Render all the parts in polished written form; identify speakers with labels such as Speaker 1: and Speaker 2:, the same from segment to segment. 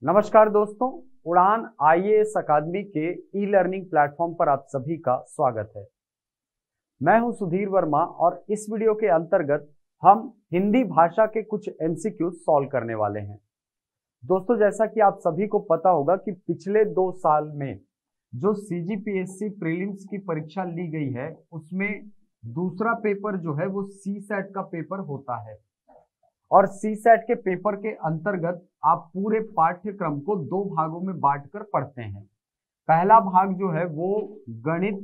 Speaker 1: नमस्कार दोस्तों, उड़ान आईएएस अकादमी के ई लर्निंग प्लेटफॉर्म पर आप सभी का स्वागत है। मैं हूं सुधीर वर्मा और इस वीडियो के अंतर्गत हम हिंदी भाषा के कुछ एमसीक्यू सॉल्व करने वाले हैं। दोस्तों, जैसा कि आप सभी को पता होगा कि पिछले 2 साल में जो सीजीपीएससी प्रीलिम्स की परीक्षा ली गई है उसमें दूसरा पेपर जो है वो सीसैट का पेपर होता है और सीसैट के पेपर के अंतर्गत आप पूरे पाठ्यक्रम को 2 भागों में बांटकर पढ़ते हैं। पहला भाग जो है वो गणित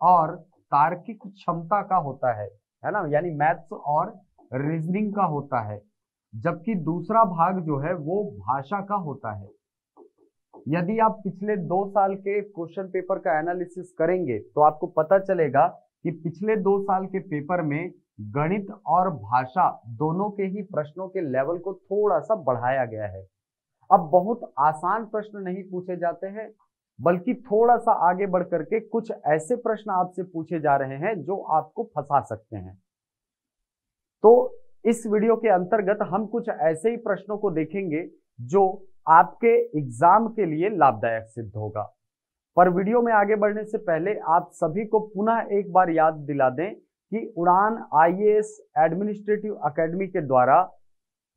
Speaker 1: और तार्किक क्षमता का होता है ना, यानी मैथ्स और रीजनिंग का होता है, जबकि दूसरा भाग जो है वो भाषा का होता है। यदि आप पिछले 2 साल के क्वेश्चन पेपर का एनालिसिस करेंगे तो आपको पता चलेगा कि पिछले 2 साल के पेपर में गणित और भाषा दोनों के ही प्रश्नों के लेवल को थोड़ा सा बढ़ाया गया है। अब बहुत आसान प्रश्न नहीं पूछे जाते हैं, बल्कि थोड़ा सा आगे बढ़ करके कुछ ऐसे प्रश्न आपसे पूछे जा रहे हैं जो आपको फंसा सकते हैं। तो इस वीडियो के अंतर्गत हम कुछ ऐसे ही प्रश्नों को देखेंगे जो आपके एग्जाम के लिए लाभदायक सिद्ध होगा। पर वीडियो में आगे बढ़ने से पहले आप सभी को पुनः एक बार याद दिला दें कि उड़ान आईएएस एडमिनिस्ट्रेटिव एकेडमी के द्वारा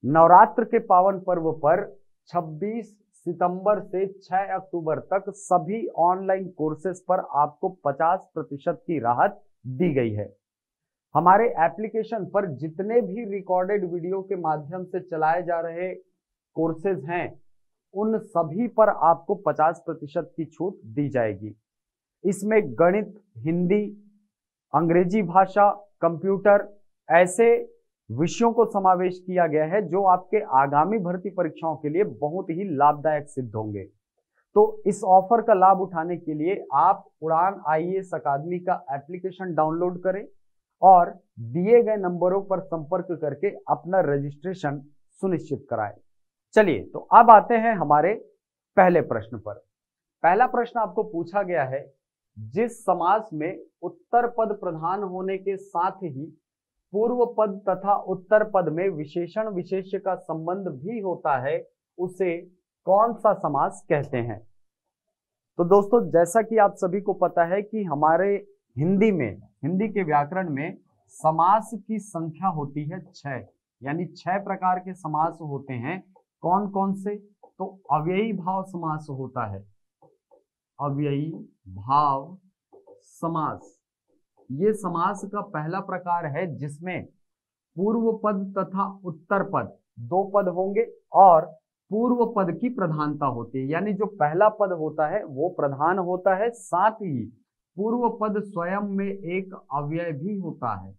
Speaker 1: नवरात्र के पावन पर्व पर 26 सितंबर से 6 अक्टूबर तक सभी ऑनलाइन कोर्सेज पर आपको 50% की राहत दी गई है। हमारे एप्लीकेशन पर जितने भी रिकॉर्डेड वीडियो के माध्यम से चलाए जा रहे कोर्सेज हैं उन सभी पर आपको 50% की छूट दी जाएगी। इसमें गणित, हिंदी, अंग्रेजी भाषा, कंप्यूटर ऐसे विषयों को समावेश किया गया है जो आपके आगामी भर्ती परीक्षाओं के लिए बहुत ही लाभदायक सिद्ध होंगे। तो इस ऑफर का लाभ उठाने के लिए आप उड़ान आईएएस अकादमी का एप्लीकेशन डाउनलोड करें और दिए गए नंबरों पर संपर्क करके अपना रजिस्ट्रेशन सुनिश्चित कराएं। चलिए, तो अब आते हैं हमारे पहले प्रश्न पर। पहला प्रश्न आपको पूछा गया है, जिस समास में उत्तर पद प्रधान होने के साथ ही पूर्व पद तथा उत्तर पद में विशेषण विशेष्य का संबंध भी होता है उसे कौन सा समास कहते हैं। तो दोस्तों, जैसा कि आप सभी को पता है कि हमारे हिंदी के व्याकरण में समास की संख्या होती है 6, यानी 6 प्रकार के समास होते हैं। कौन कौन से? तो अव्ययी भाव समास होता है, अव्ययी भाव समास। ये समास का पहला प्रकार है जिसमें पूर्व पद तथा उत्तर पद 2 पद होंगे और पूर्व पद की प्रधानता होती है, यानी जो पहला पद होता है वो प्रधान होता है, साथ ही पूर्व पद स्वयं में एक अव्यय भी होता है।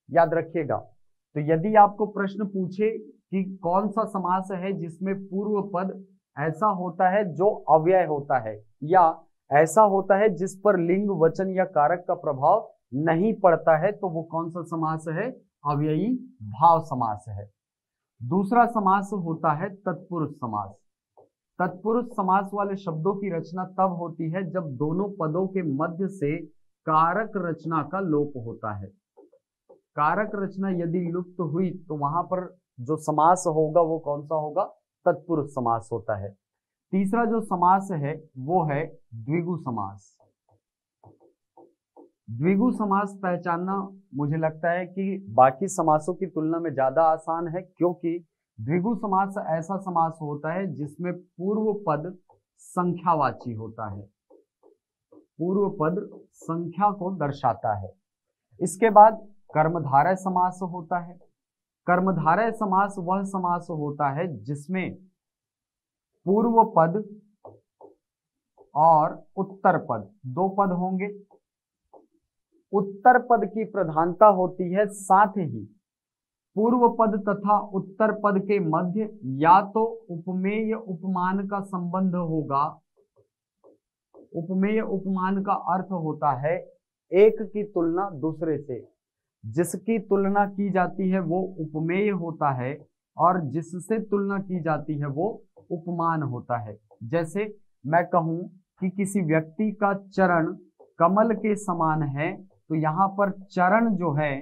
Speaker 1: याद रखिएगा। तो यदि आपको प्रश्न पूछे कि कौन सा समास है जिसमें पूर्व पद ऐसा होता है जो अव्यय होता है या ऐसा होता है जिस पर लिंग, वचन या कारक का प्रभाव नहीं पड़ता है, तो वो कौन सा समास है? अव्ययी भाव समास है। दूसरा समास होता है तत्पुरुष समास। तत्पुरुष समास वाले शब्दों की रचना तब होती है जब दोनों पदों के मध्य से कारक रचना का लोप होता है। कारक रचना यदि लुप्त हुई तो वहां पर जो समास होगा वो कौन सा होगा? तत्पुरुष समास होता है। तीसरा जो समास है वो है द्विगु समास। द्विगु समास पहचानना मुझे लगता है कि बाकी समासों की तुलना में ज्यादा आसान है, क्योंकि द्विगु समास ऐसा समास होता है जिसमें पूर्व पद संख्यावाची होता है, पूर्व पद संख्या को दर्शाता है। इसके बाद कर्मधारय समास होता है। कर्मधारय समास वह समास होता है जिसमें पूर्व पद और उत्तर पद 2 पद होंगे। उत्तर पद की प्रधानता होती है, साथ ही पूर्व पद तथा उत्तर पद के मध्य या तो उपमेय उपमान का संबंध होगा। उपमेय उपमान का अर्थ होता है एक की तुलना दूसरे से, जिसकी तुलना की जाती है वो उपमेय होता है और जिससे तुलना की जाती है वो उपमान होता है। जैसे मैं कहूं कि किसी व्यक्ति का चरण कमल के समान है, तो यहाँ पर चरण जो है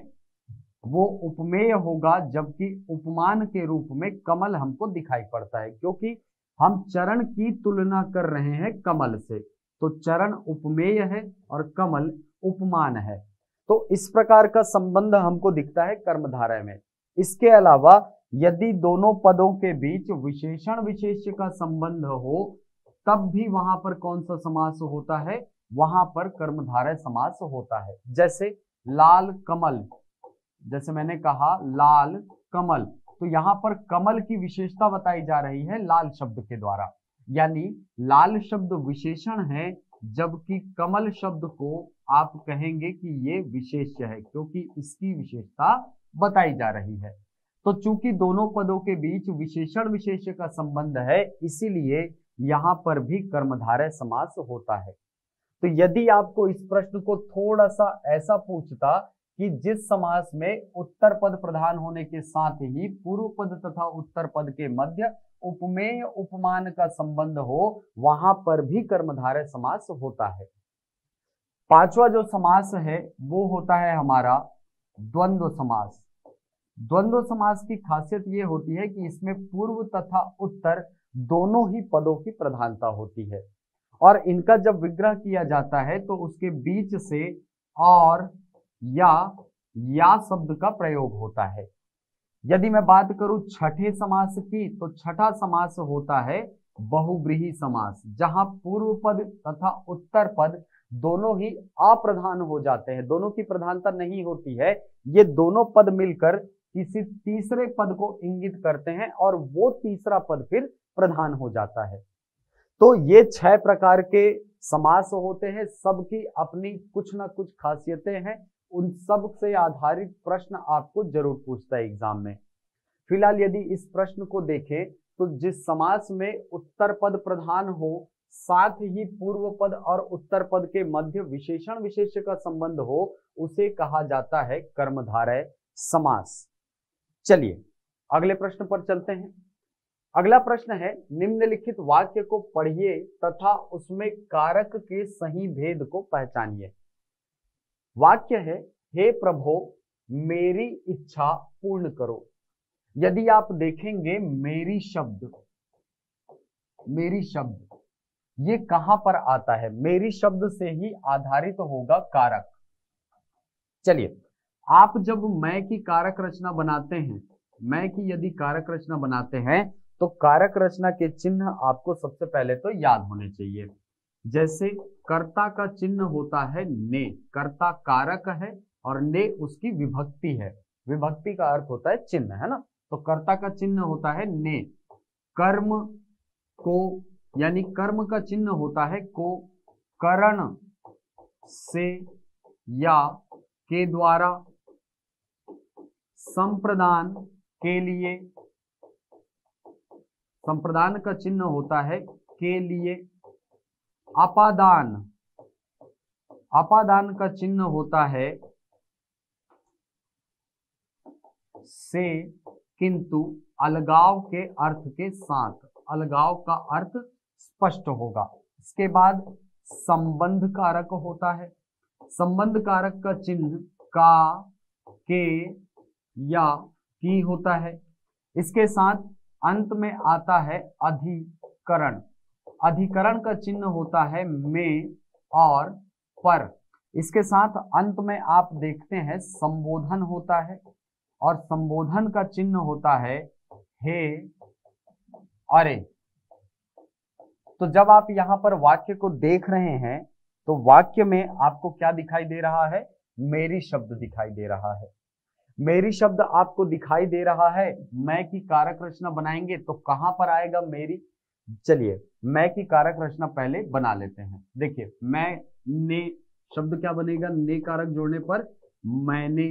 Speaker 1: वो उपमेय होगा, जबकि उपमान के रूप में कमल हमको दिखाई पड़ता है, क्योंकि हम चरण की तुलना कर रहे हैं कमल से, तो चरण उपमेय है और कमल उपमान है। तो इस प्रकार का संबंध हमको दिखता है कर्मधारय में। इसके अलावा यदि दोनों पदों के बीच विशेषण विशेष्य का संबंध हो तब भी वहां पर कौन सा समास होता है, वहां पर कर्मधारय समास होता है। जैसे लाल कमल, जैसे मैंने कहा लाल कमल, तो यहां पर कमल की विशेषता बताई जा रही है लाल शब्द के द्वारा, यानी लाल शब्द विशेषण है जबकि कमल शब्द को आप कहेंगे कि ये विशेष्य है क्योंकि इसकी विशेषता बताई जा रही है। तो चूंकि दोनों पदों के बीच विशेषण विशेष्य का संबंध है इसीलिए यहां पर भी कर्मधारय समास होता है। तो यदि आपको इस प्रश्न को थोड़ा सा ऐसा पूछता कि जिस समास में उत्तर पद प्रधान होने के साथ ही पूर्व पद तथा उत्तर पद के मध्य उपमेय उपमान का संबंध हो वहां पर भी कर्मधारय समास होता है। पांचवा जो समास है वो होता है हमारा द्वंद्व समास। द्वंद्व समास की खासियत ये होती है कि इसमें पूर्व तथा उत्तर दोनों ही पदों की प्रधानता होती है और इनका जब विग्रह किया जाता है तो उसके बीच से और या शब्द का प्रयोग होता है। यदि मैं बात करूं छठे समास की तो छठा समास होता है बहुव्रीहि समास, जहां पूर्व पद तथा उत्तर पद दोनों ही अप्रधान हो जाते हैं, दोनों की प्रधानता नहीं होती है। ये दोनों पद मिलकर किसी तीसरे पद को इंगित करते हैं और वो तीसरा पद फिर प्रधान हो जाता है। तो ये 6 प्रकार के समास होते हैं, सबकी अपनी कुछ ना कुछ खासियतें हैं, उन सब से आधारित प्रश्न आपको जरूर पूछता है एग्जाम में। फिलहाल यदि इस प्रश्न को देखें तो जिस समास में उत्तर पद प्रधान हो साथ ही पूर्व पद और उत्तर पद के मध्य विशेषण विशेष्य का संबंध हो उसे कहा जाता है कर्मधारय समास। चलिए अगले प्रश्न पर चलते हैं। अगला प्रश्न है निम्नलिखित वाक्य को पढ़िए तथा उसमें कारक के सही भेद को पहचानिए। वाक्य है हे प्रभो मेरी इच्छा पूर्ण करो। यदि आप देखेंगे मेरी शब्द ये कहां पर आता है, मेरी शब्द से ही आधारित होगा कारक। चलिए आप जब मैं की कारक रचना बनाते हैं, मैं की यदि कारक रचना बनाते हैं तो कारक रचना के चिन्ह आपको सबसे पहले तो याद होने चाहिए। जैसे कर्ता का चिन्ह होता है ने, कर्ता कारक है और ने उसकी विभक्ति है, विभक्ति का अर्थ होता है चिन्ह, है ना। तो कर्ता का चिन्ह होता है ने, कर्म को यानी कर्म का चिन्ह होता है को, करण से या के द्वारा, संप्रदान के लिए, संप्रदान का चिन्ह होता है के लिए, अपादान, अपादान का चिन्ह होता है से किंतु अलगाव के अर्थ के साथ, अलगाव का अर्थ स्पष्ट होगा। इसके बाद संबंध कारक होता है, संबंध कारक का चिन्ह का, के या की होता है। इसके साथ अंत में आता है अधिकरण, अधिकरण का चिन्ह होता है में और पर। इसके साथ अंत में आप देखते हैं संबोधन होता है और संबोधन का चिन्ह होता है हे अरे। तो जब आप यहां पर वाक्य को देख रहे हैं तो वाक्य में आपको क्या दिखाई दे रहा है, मेरी शब्द दिखाई दे रहा है, मेरी शब्द आपको दिखाई दे रहा है। मैं की कारक रचना बनाएंगे तो कहां पर आएगा मेरी, चलिए मैं की कारक रचना पहले बना लेते हैं। देखिए मैं ने शब्द क्या बनेगा, ने कारक जोड़ने पर मैंने।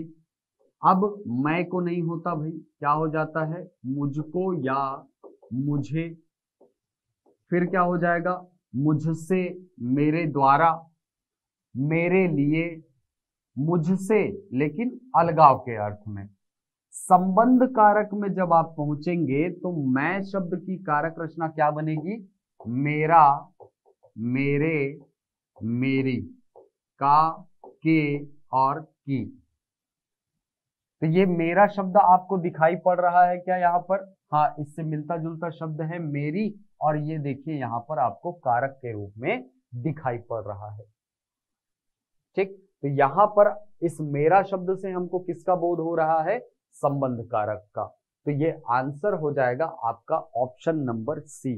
Speaker 1: अब मैं को नहीं होता भाई, क्या हो जाता है मुझको या मुझे, फिर क्या हो जाएगा मुझसे, मेरे द्वारा, मेरे लिए, मुझसे लेकिन अलगाव के अर्थ में। संबंध कारक में जब आप पहुंचेंगे तो मैं शब्द की कारक रचना क्या बनेगी, मेरा, मेरे, मेरी, का, के और की। तो ये मेरा शब्द आपको दिखाई पड़ रहा है क्या यहाँ पर, हाँ इससे मिलता जुलता शब्द है मेरी और ये देखिए यहां पर आपको कारक के रूप में दिखाई पड़ रहा है। ठीक, तो यहां पर इस मेरा शब्द से हमको किसका बोध हो रहा है? संबंध कारक का। तो ये आंसर हो जाएगा आपका ऑप्शन नंबर सी।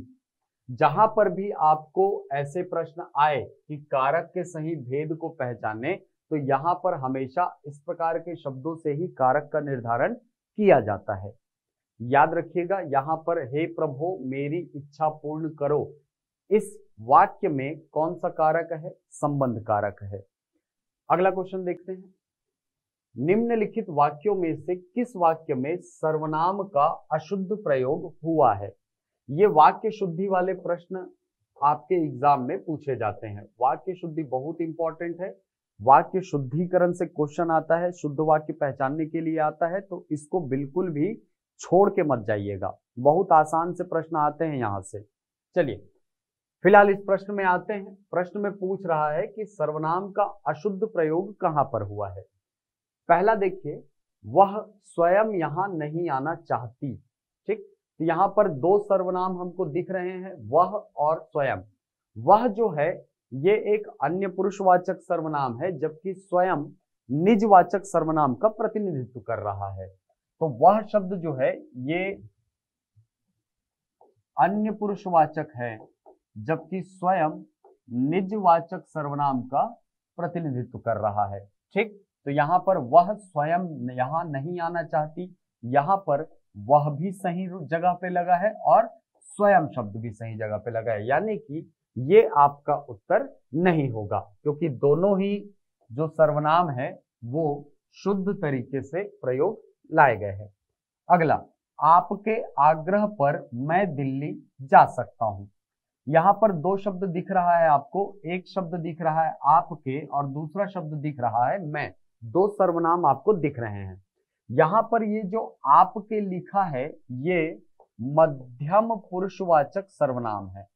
Speaker 1: जहां पर भी आपको ऐसे प्रश्न आए कि कारक के सही भेद को पहचाने, तो यहां पर हमेशा इस प्रकार के शब्दों से ही कारक का निर्धारण किया जाता है। याद रखिएगा, यहां पर हे प्रभु मेरी इच्छा पूर्ण करो, इस वाक्य में कौन सा कारक है? संबंध कारक है। अगला क्वेश्चन देखते हैं। निम्नलिखित वाक्यों में से किस वाक्य में सर्वनाम का अशुद्ध प्रयोग हुआ है? ये वाक्य शुद्धि वाले प्रश्न आपके एग्जाम में पूछे जाते हैं। वाक्य शुद्धि बहुत इंपॉर्टेंट है। वाक्य शुद्धिकरण से क्वेश्चन आता है, शुद्ध वाक्य पहचानने के लिए आता है, तो इसको बिल्कुल भी छोड़ के मत जाइएगा। बहुत आसान से प्रश्न आते हैं यहां से। चलिए फिलहाल इस प्रश्न में आते हैं। प्रश्न में पूछ रहा है कि सर्वनाम का अशुद्ध प्रयोग कहां पर हुआ है। पहला देखिए, वह स्वयं यहां नहीं आना चाहती। ठीक, तो यहां पर दो सर्वनाम हमको दिख रहे हैं, वह और स्वयं। वह जो है ये एक अन्य पुरुषवाचक सर्वनाम है, जबकि स्वयं निजवाचक सर्वनाम का प्रतिनिधित्व कर रहा है। तो वह शब्द जो है ये अन्य पुरुषवाचक है, जबकि स्वयं निजवाचक सर्वनाम का प्रतिनिधित्व कर रहा है। ठीक, तो यहां पर वह स्वयं यहां नहीं आना चाहती, यहां पर वह भी सही जगह पे लगा है और स्वयं शब्द भी सही जगह पे लगा है, यानी कि ये आपका उत्तर नहीं होगा, क्योंकि दोनों ही जो सर्वनाम है वो शुद्ध तरीके से प्रयोग लाए गए हैं। अगला, आपके आग्रह पर मैं दिल्ली जा सकता हूं। यहां पर दो शब्द दिख रहा है आपको, एक शब्द दिख रहा है आपके और दूसरा शब्द दिख रहा है मैं। दो सर्वनाम आपको दिख रहे हैं। यहां पर ये जो आपके लिखा है ये मध्यम पुरुषवाचक सर्वनाम है।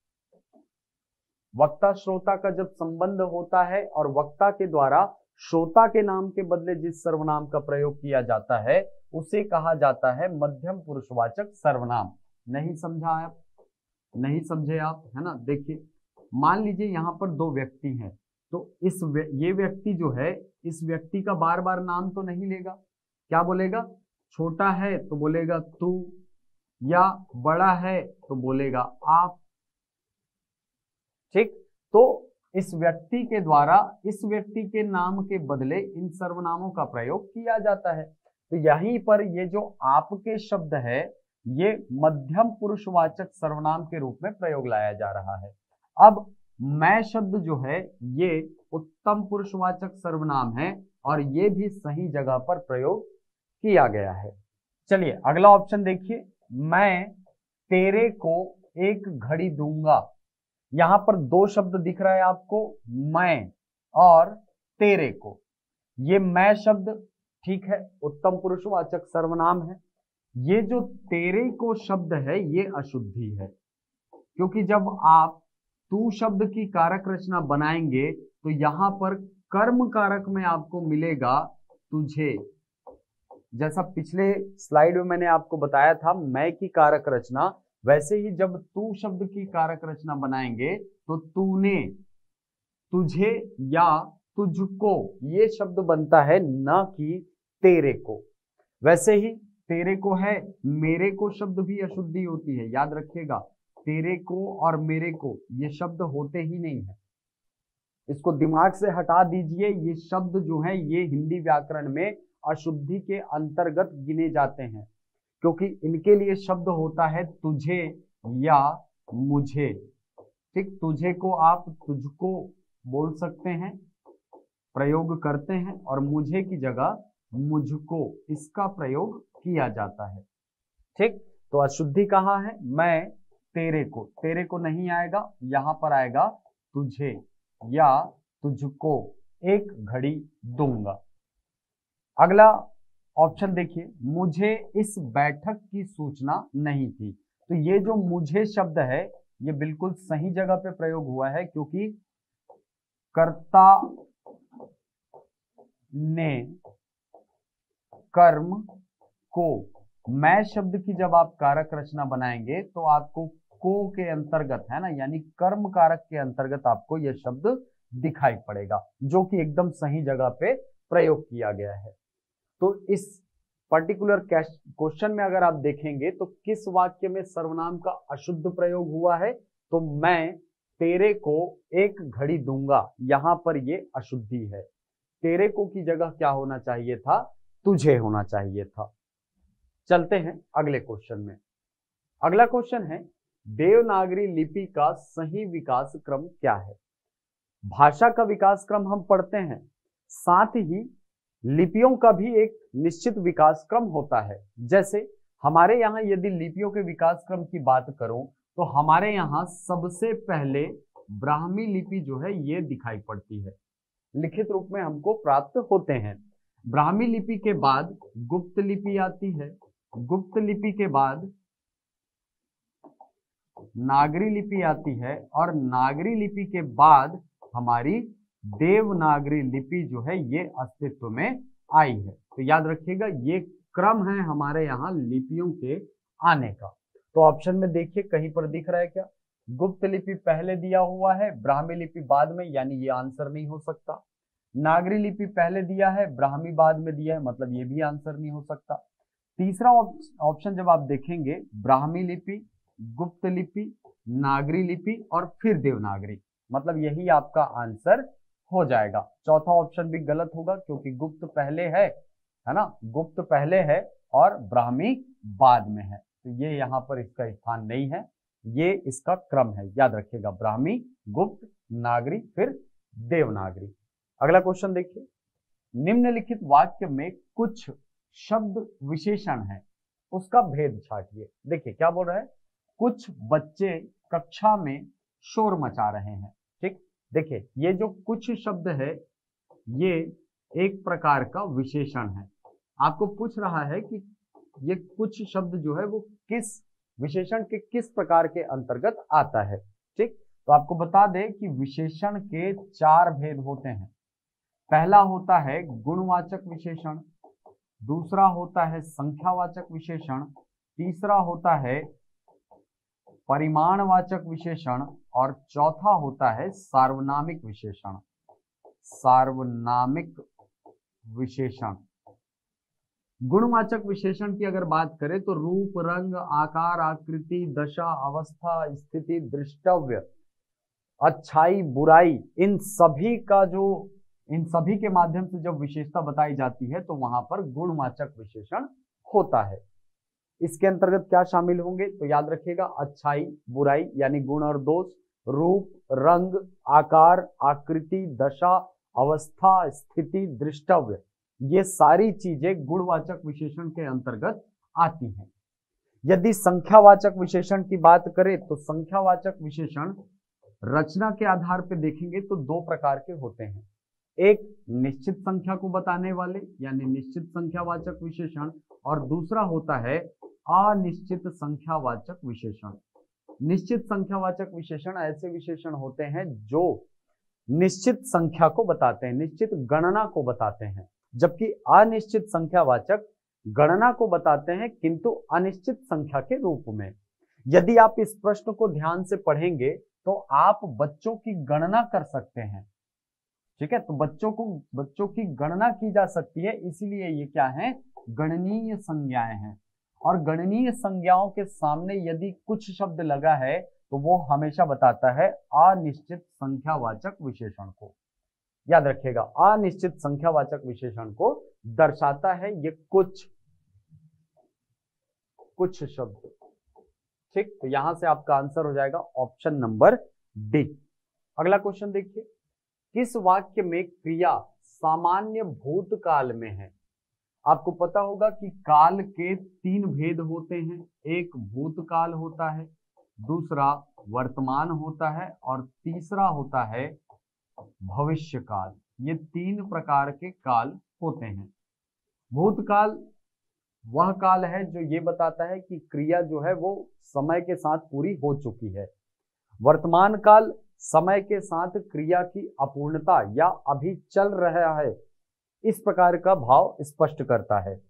Speaker 1: वक्ता श्रोता का जब संबंध होता है और वक्ता के द्वारा श्रोता के नाम के बदले जिस सर्वनाम का प्रयोग किया जाता है उसे कहा जाता है मध्यम पुरुषवाचक सर्वनाम। नहीं समझा आप? नहीं समझे आप, है ना? देखिए, मान लीजिए यहां पर दो व्यक्ति हैं, तो ये व्यक्ति जो है, इस व्यक्ति का बार बार नाम तो नहीं लेगा। क्या बोलेगा? छोटा है तो बोलेगा तू, या बड़ा है तो बोलेगा आप। ठीक, तो इस व्यक्ति के द्वारा इस व्यक्ति के नाम के बदले इन सर्वनामों का प्रयोग किया जाता है। तो यहीं पर ये जो आपके शब्द है ये मध्यम पुरुषवाचक सर्वनाम के रूप में प्रयोग लाया जा रहा है। अब मैं शब्द जो है ये उत्तम पुरुषवाचक सर्वनाम है और ये भी सही जगह पर प्रयोग किया गया है। चलिए अगला ऑप्शन देखिए, मैं तेरे को एक घड़ी दूंगा। यहां पर दो शब्द दिख रहा है आपको, मैं और तेरे को। ये मैं शब्द ठीक है, उत्तम पुरुषवाचक सर्वनाम है। ये जो तेरे को शब्द है ये अशुद्धि है, क्योंकि जब आप तू शब्द की कारक रचना बनाएंगे तो यहां पर कर्म कारक में आपको मिलेगा तुझे। जैसा पिछले स्लाइड में मैंने आपको बताया था मैं की कारक रचना, वैसे ही जब तू शब्द की कारक रचना बनाएंगे तो तूने, तुझे या तुझको ये शब्द बनता है, न कि तेरे को। वैसे ही तेरे को है, मेरे को शब्द भी अशुद्धि होती है। याद रखिएगा, तेरे को और मेरे को ये शब्द होते ही नहीं है, इसको दिमाग से हटा दीजिए। ये शब्द जो है ये हिंदी व्याकरण में अशुद्धि के अंतर्गत गिने जाते हैं, क्योंकि इनके लिए शब्द होता है तुझे या मुझे। ठीक, तुझे को आप तुझको बोल सकते हैं, प्रयोग करते हैं, और मुझे की जगह मुझको इसका प्रयोग किया जाता है। ठीक, तो अशुद्धि कहाँ है? मैं तेरे को, तेरे को नहीं आएगा, यहां पर आएगा तुझे या तुझको एक घड़ी दूंगा। अगला ऑप्शन देखिए, मुझे इस बैठक की सूचना नहीं थी। तो ये जो मुझे शब्द है ये बिल्कुल सही जगह पे प्रयोग हुआ है, क्योंकि कर्ता ने कर्म को, मैं शब्द की जब आप कारक रचना बनाएंगे तो आपको को के अंतर्गत है ना, यानी कर्म कारक के अंतर्गत आपको यह शब्द दिखाई पड़ेगा, जो कि एकदम सही जगह पे प्रयोग किया गया है। तो इस पर्टिकुलर क्वेश्चन में अगर आप देखेंगे तो किस वाक्य में सर्वनाम का अशुद्ध प्रयोग हुआ है, तो मैं तेरे को एक घड़ी दूंगा, यहां पर ये अशुद्धि है। तेरे को की जगह क्या होना चाहिए था, तुझे होना चाहिए था। चलते हैं अगले क्वेश्चन में। अगला क्वेश्चन है देवनागरी लिपि का सही विकास क्रम क्या है। भाषा का विकास क्रम हम पढ़ते हैं, साथ ही लिपियों का भी एक निश्चित विकास क्रम होता है। जैसे हमारे यहाँ यदि लिपियों के विकास क्रम की बात करूं तो हमारे यहाँ सबसे पहले ब्राह्मी लिपि जो है ये दिखाई पड़ती है, लिखित रूप में हमको प्राप्त होते हैं। ब्राह्मी लिपि के बाद गुप्त लिपि आती है, गुप्त लिपि के बाद नागरी लिपि आती है, और नागरी लिपि के बाद हमारी देवनागरी लिपि जो है ये अस्तित्व में आई है। तो याद रखिएगा ये क्रम है हमारे यहाँ लिपियों के आने का। तो ऑप्शन में देखिए कहीं पर दिख रहा है क्या, गुप्त लिपि पहले दिया हुआ है, ब्राह्मी लिपि बाद में, यानी ये आंसर नहीं हो सकता। नागरी लिपि पहले दिया है, ब्राह्मी बाद में दिया है, मतलब ये भी आंसर नहीं हो सकता। तीसरा ऑप्शन जब आप देखेंगे, ब्राह्मी लिपि, गुप्त लिपि, नागरी लिपि और फिर देवनागरी, मतलब यही आपका आंसर हो जाएगा। चौथा ऑप्शन भी गलत होगा क्योंकि गुप्त पहले है ना, गुप्त पहले है और ब्राह्मी बाद में है, तो ये यहाँ पर इसका स्थान नहीं है, ये इसका क्रम है। याद रखिएगा ब्राह्मी, गुप्त, नागरी, फिर देवनागरी। अगला क्वेश्चन देखिए, निम्नलिखित वाक्य में कुछ शब्द विशेषण है, उसका भेद छाटिए। देखिए क्या बोल रहा है, कुछ बच्चे कक्षा में शोर मचा रहे हैं। ठीक, देखिए ये जो कुछ शब्द है ये एक प्रकार का विशेषण है। आपको पूछ रहा है कि ये कुछ शब्द जो है वो किस विशेषण के किस प्रकार के अंतर्गत आता है। ठीक, तो आपको बता दें कि विशेषण के 4 भेद होते हैं। पहला होता है गुणवाचक विशेषण, दूसरा होता है संख्यावाचक विशेषण, तीसरा होता है परिमाणवाचक विशेषण और चौथा होता है सार्वनामिक विशेषण। सार्वनामिक विशेषण। गुणवाचक विशेषण की अगर बात करें तो रूप, रंग, आकार, आकृति, दशा, अवस्था, स्थिति, दृष्टव्य, अच्छाई, बुराई, इन सभी के माध्यम से जब विशेषता बताई जाती है तो वहां पर गुणवाचक विशेषण होता है। इसके अंतर्गत क्या शामिल होंगे, तो याद रखिएगा अच्छाई, बुराई यानी गुण और दोष, रूप, रंग, आकार, आकृति, दशा, अवस्था, स्थिति, दृष्टव्य, ये सारी चीजें गुणवाचक विशेषण के अंतर्गत आती हैं। यदि संख्यावाचक विशेषण की बात करें तो संख्यावाचक विशेषण रचना के आधार पर देखेंगे तो 2 प्रकार के होते हैं। एक निश्चित संख्या को बताने वाले यानी निश्चित संख्यावाचक विशेषण, और दूसरा होता है अनिश्चित संख्यावाचक विशेषण। निश्चित संख्यावाचक विशेषण ऐसे विशेषण होते हैं जो निश्चित संख्या को बताते हैं, निश्चित गणना को बताते हैं, जबकि अनिश्चित संख्यावाचक गणना को बताते हैं किंतु अनिश्चित संख्या के रूप में। यदि आप इस प्रश्न को ध्यान से पढ़ेंगे तो आप बच्चों की गणना कर सकते हैं। ठीक है, तो बच्चों की गणना की जा सकती है, इसीलिए ये क्या है, गणनीय संज्ञाएं हैं। और गणनीय संज्ञाओं के सामने यदि कुछ शब्द लगा है तो वो हमेशा बताता है अनिश्चित संख्यावाचक विशेषण को। याद रखिएगा अनिश्चित संख्यावाचक विशेषण को दर्शाता है ये कुछ शब्द। ठीक, तो यहां से आपका आंसर हो जाएगा ऑप्शन नंबर डी। अगला क्वेश्चन देखिए, किस वाक्य में क्रिया सामान्य भूतकाल में है। आपको पता होगा कि काल के 3 भेद होते हैं, एक भूतकाल होता है, दूसरा वर्तमान होता है और तीसरा होता है भविष्यकाल। ये 3 प्रकार के काल होते हैं। भूतकाल वह काल है जो ये बताता है कि क्रिया जो है वो समय के साथ पूरी हो चुकी है। वर्तमान काल समय के साथ क्रिया की अपूर्णता या अभी चल रहा है, इस प्रकार का भाव स्पष्ट करता है।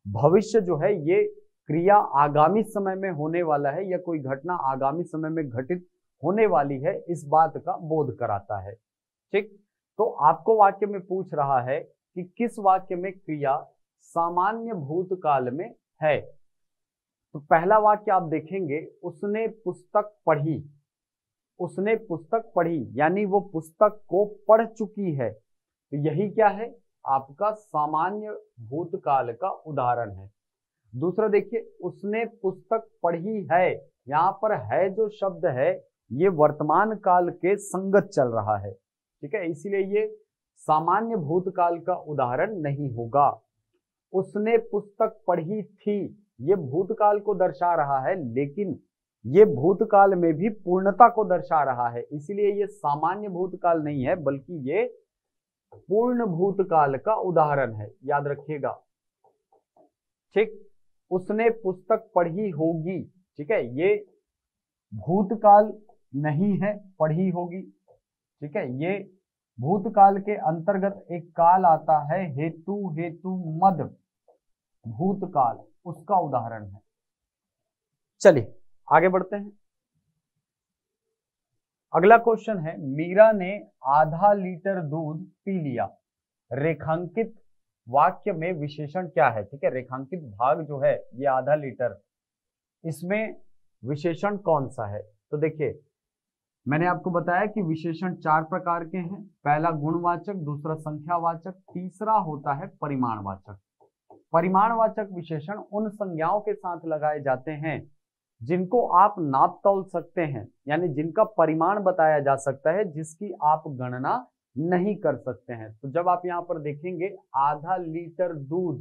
Speaker 1: भविष्य जो है ये क्रिया आगामी समय में होने वाला है या कोई घटना आगामी समय में घटित होने वाली है, इस बात का बोध कराता है। ठीक, तो आपको वाक्य में पूछ रहा है कि किस वाक्य में क्रिया सामान्य भूतकाल में है। तो पहला वाक्य आप देखेंगे, उसने पुस्तक पढ़ी। उसने पुस्तक पढ़ी यानी वो पुस्तक को पढ़ चुकी है, तो यही क्या है, आपका सामान्य भूतकाल का उदाहरण है। दूसरा देखिए, उसने पुस्तक पढ़ी है, यहाँ पर है जो शब्द है ये वर्तमान काल के संगत चल रहा है। ठीक है, इसीलिए ये सामान्य भूतकाल का उदाहरण नहीं होगा। उसने पुस्तक पढ़ी थी, ये भूतकाल को दर्शा रहा है, लेकिन ये भूतकाल में भी पूर्णता को दर्शा रहा है, इसीलिए ये सामान्य भूतकाल नहीं है बल्कि ये पूर्ण भूतकाल का उदाहरण है, याद रखिएगा। ठीक, उसने पुस्तक पढ़ी होगी, ठीक है, ये भूतकाल नहीं है, पढ़ी होगी। ठीक है, ये भूतकाल के अंतर्गत एक काल आता है हेतु, हेतु मद भूतकाल, उसका उदाहरण है। चलिए आगे बढ़ते हैं। अगला क्वेश्चन है, मीरा ने आधा लीटर दूध पी लिया। रेखांकित वाक्य में विशेषण क्या है? ठीक है, रेखांकित भाग जो है ये आधा लीटर, इसमें विशेषण कौन सा है? तो देखिए, मैंने आपको बताया कि विशेषण 4 प्रकार के हैं। पहला गुणवाचक, दूसरा संख्यावाचक, तीसरा होता है परिमाणवाचक। परिमाणवाचक विशेषण उन संज्ञाओं के साथ लगाए जाते हैं जिनको आप नाप तौल सकते हैं, यानी जिनका परिमाण बताया जा सकता है, जिसकी आप गणना नहीं कर सकते हैं। तो जब आप यहाँ पर देखेंगे आधा लीटर दूध,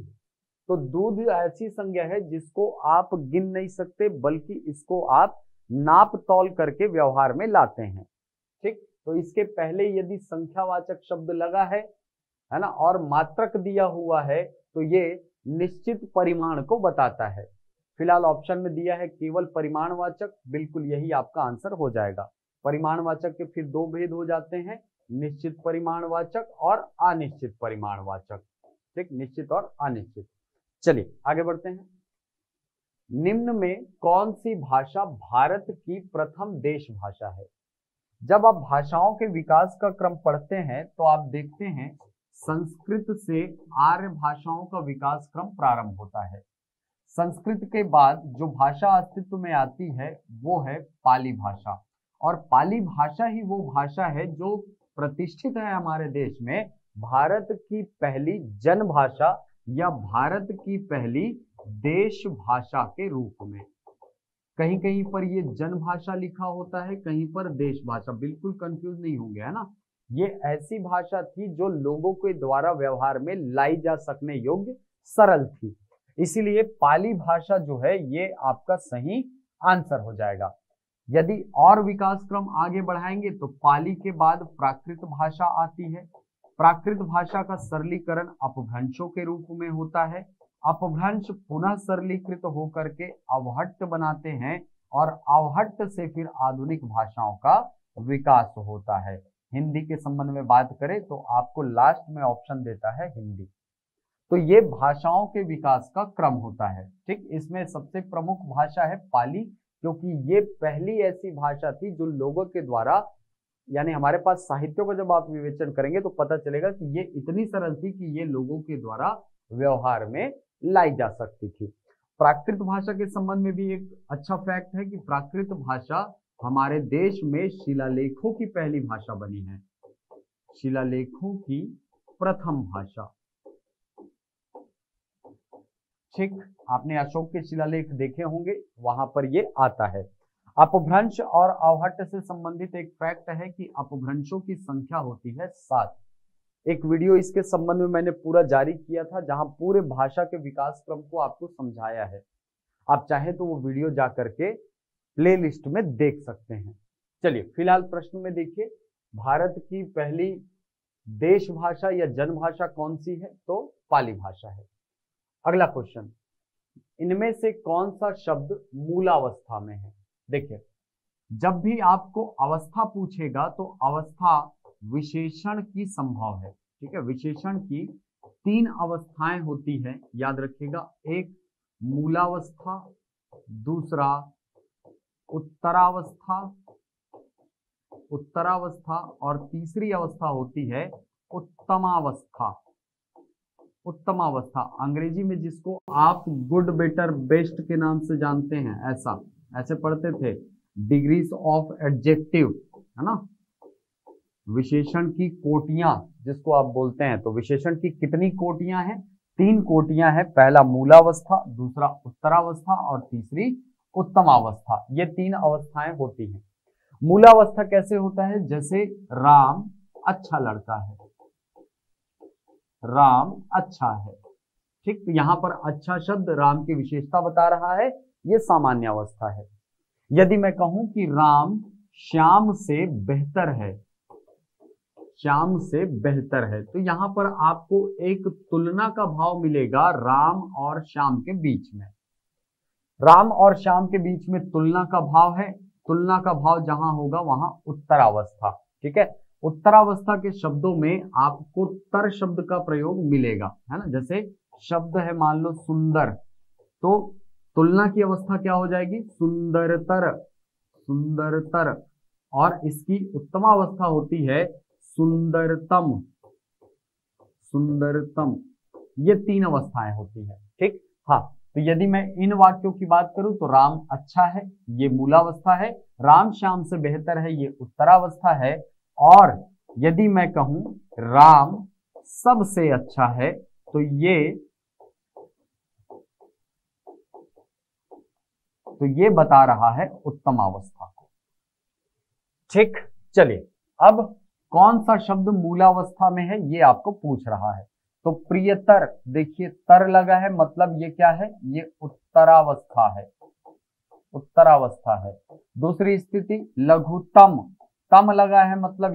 Speaker 1: तो दूध ऐसी संज्ञा है जिसको आप गिन नहीं सकते, बल्कि इसको आप नाप तौल करके व्यवहार में लाते हैं। ठीक, तो इसके पहले यदि संख्यावाचक शब्द लगा है ना, और मात्रक दिया हुआ है, तो ये निश्चित परिमाण को बताता है। फिलहाल ऑप्शन में दिया है केवल परिमाणवाचक, बिल्कुल यही आपका आंसर हो जाएगा। परिमाणवाचक के फिर 2 भेद हो जाते हैं, निश्चित परिमाणवाचक और अनिश्चित परिमाणवाचक। ठीक, निश्चित और अनिश्चित। चलिए आगे बढ़ते हैं। निम्न में कौन सी भाषा भारत की प्रथम देश भाषा है? जब आप भाषाओं के विकास का क्रम पढ़ते हैं तो आप देखते हैं संस्कृत से आर्य भाषाओं का विकास क्रम प्रारंभ होता है। संस्कृत के बाद जो भाषा अस्तित्व में आती है वो है पाली भाषा, और पाली भाषा ही वो भाषा है जो प्रतिष्ठित है हमारे देश में भारत की पहली जन भाषा या भारत की पहली देश भाषा के रूप में। कहीं कहीं पर ये जन भाषा लिखा होता है, कहीं पर देश भाषा, बिल्कुल कंफ्यूज नहीं होंगे, है ना। ये ऐसी भाषा थी जो लोगों के द्वारा व्यवहार में लाई जा सकने योग्य सरल थी, इसीलिए पाली भाषा जो है ये आपका सही आंसर हो जाएगा। यदि और विकास क्रम आगे बढ़ाएंगे तो पाली के बाद प्राकृत भाषा आती है। प्राकृत भाषा का सरलीकरण अपभ्रंशों के रूप में होता है। अपभ्रंश पुनः सरलीकृत होकर के अवहट्ट बनाते हैं, और अवहट्ट से फिर आधुनिक भाषाओं का विकास होता है। हिंदी के संबंध में बात करें तो आपको लास्ट में ऑप्शन देता है हिंदी। तो ये भाषाओं के विकास का क्रम होता है। ठीक, इसमें सबसे प्रमुख भाषा है पाली, क्योंकि ये पहली ऐसी भाषा थी जो लोगों के द्वारा, यानी हमारे पास साहित्यों का जब आप विवेचन करेंगे तो पता चलेगा कि ये इतनी सरल थी कि ये लोगों के द्वारा व्यवहार में लाई जा सकती थी। प्राकृत भाषा के संबंध में भी एक अच्छा फैक्ट है कि प्राकृत भाषा हमारे देश में शिलालेखों की पहली भाषा बनी है, शिलालेखों की प्रथम भाषा। ठीक, आपने अशोक के शिलालेख देखे होंगे, वहां पर ये आता है। अपभ्रंश और अवहट्ट से संबंधित एक फैक्ट है कि अपभ्रंशों की संख्या होती है 7। एक वीडियो इसके संबंध में मैंने पूरा जारी किया था, जहां पूरे भाषा के विकास क्रम को आपको समझाया है। आप चाहें तो वो वीडियो जा करके प्लेलिस्ट में देख सकते हैं। चलिए फिलहाल प्रश्न में देखिए, भारत की पहली देश भाषा या जन भाषा कौन सी है? तो पाली भाषा है। अगला क्वेश्चन, इनमें से कौन सा शब्द मूलावस्था में है? देखिए, जब भी आपको अवस्था पूछेगा तो अवस्था विशेषण की संभव है। ठीक है, विशेषण की 3 अवस्थाएं होती है, याद रखिएगा। एक मूलावस्था, दूसरा उत्तरावस्था, उत्तरावस्था, और तीसरी अवस्था होती है उत्तमावस्था। उत्तमावस्था अंग्रेजी में जिसको आप गुड, बेटर, बेस्ट के नाम से जानते हैं, ऐसे पढ़ते थे, डिग्रीज ऑफ एडजेक्टिव, है ना, विशेषण की कोटियां जिसको आप बोलते हैं। तो विशेषण की कितनी कोटियां हैं? 3 कोटियां हैं। पहला मूलावस्था, दूसरा उत्तरावस्था और तीसरी उत्तमावस्था। ये 3 अवस्थाएं होती हैं। मूलावस्था कैसे होता है? जैसे राम अच्छा लड़का है, राम अच्छा है, ठीक। तो यहां पर अच्छा शब्द राम की विशेषता बता रहा है, ये सामान्य अवस्था है। यदि मैं कहूं कि राम श्याम से बेहतर है, श्याम से बेहतर है, तो यहां पर आपको एक तुलना का भाव मिलेगा राम और श्याम के बीच में। राम और श्याम के बीच में तुलना का भाव है। तुलना का भाव जहां होगा वहां उत्तरावस्था, ठीक है। उत्तरावस्था के शब्दों में आपको तर शब्द का प्रयोग मिलेगा, है ना। जैसे शब्द है मान लो सुंदर, तो तुलना की अवस्था क्या हो जाएगी? सुंदरतर, सुंदरतर। और इसकी उत्तमावस्था होती है सुंदरतम, सुंदरतम। ये 3 अवस्थाएं होती हैं, ठीक। हाँ, तो यदि मैं इन वाक्यों की बात करूं तो राम अच्छा है, ये मूलावस्था है। राम श्याम से बेहतर है, ये उत्तरावस्था है। और यदि मैं कहूं राम सबसे अच्छा है, तो ये बता रहा है उत्तमावस्था, ठीक। चलिए, अब कौन सा शब्द मूलावस्था में है ये आपको पूछ रहा है। तो प्रियतर, देखिए तर लगा है, मतलब ये क्या है? ये उत्तरावस्था है, उत्तरावस्था है। दूसरी स्थिति लघुतम, तम लगा है, मतलब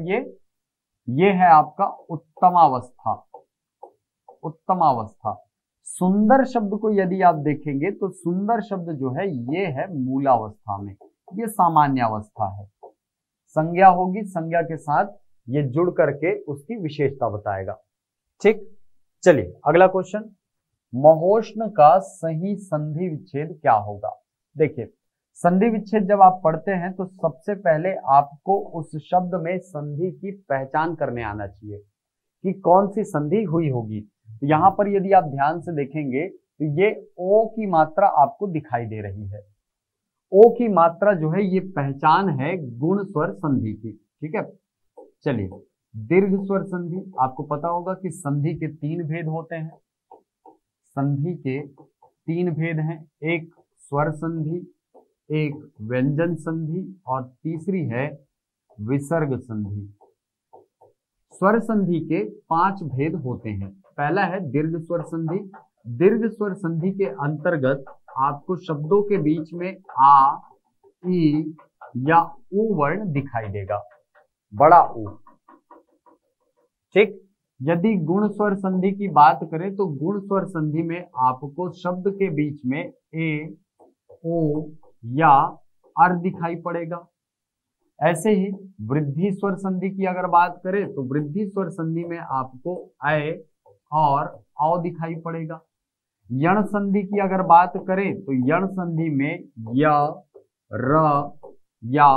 Speaker 1: ये है आपका उत्तमावस्था, उत्तमावस्था। सुंदर शब्द को यदि आप देखेंगे तो सुंदर शब्द जो है ये है मूलावस्था में, ये सामान्य अवस्था है। संज्ञा होगी, संज्ञा के साथ ये जुड़ करके उसकी विशेषता बताएगा, ठीक। चलिए अगला क्वेश्चन, महोष्ण का सही संधि विच्छेद क्या होगा? देखिए, संधि विच्छेद जब आप पढ़ते हैं तो सबसे पहले आपको उस शब्द में संधि की पहचान करने आना चाहिए कि कौन सी संधि हुई होगी। तो यहां पर यदि आप ध्यान से देखेंगे तो ये ओ की मात्रा आपको दिखाई दे रही है। ओ की मात्रा जो है ये पहचान है गुण स्वर संधि की, ठीक है। चलिए, दीर्घ स्वर संधि, आपको पता होगा कि संधि के 3 भेद होते हैं। संधि के 3 भेद हैं, एक स्वर संधि, एक व्यंजन संधि और तीसरी है विसर्ग संधि। स्वर संधि के 5 भेद होते हैं। पहला है दीर्घ स्वर संधि। दीर्घ स्वर संधि के अंतर्गत आपको शब्दों के बीच में आ, ई या उ वर्ण दिखाई देगा, बड़ा उ, ठीक। यदि गुण स्वर संधि की बात करें तो गुण स्वर संधि में आपको शब्द के बीच में ए, ओ या अर दिखाई पड़ेगा। ऐसे ही वृद्धि स्वर संधि की अगर बात करें तो वृद्धि स्वर संधि में आपको ऐ और औ दिखाई पड़ेगा। यण संधि की अगर बात करें तो यण संधि में य, र या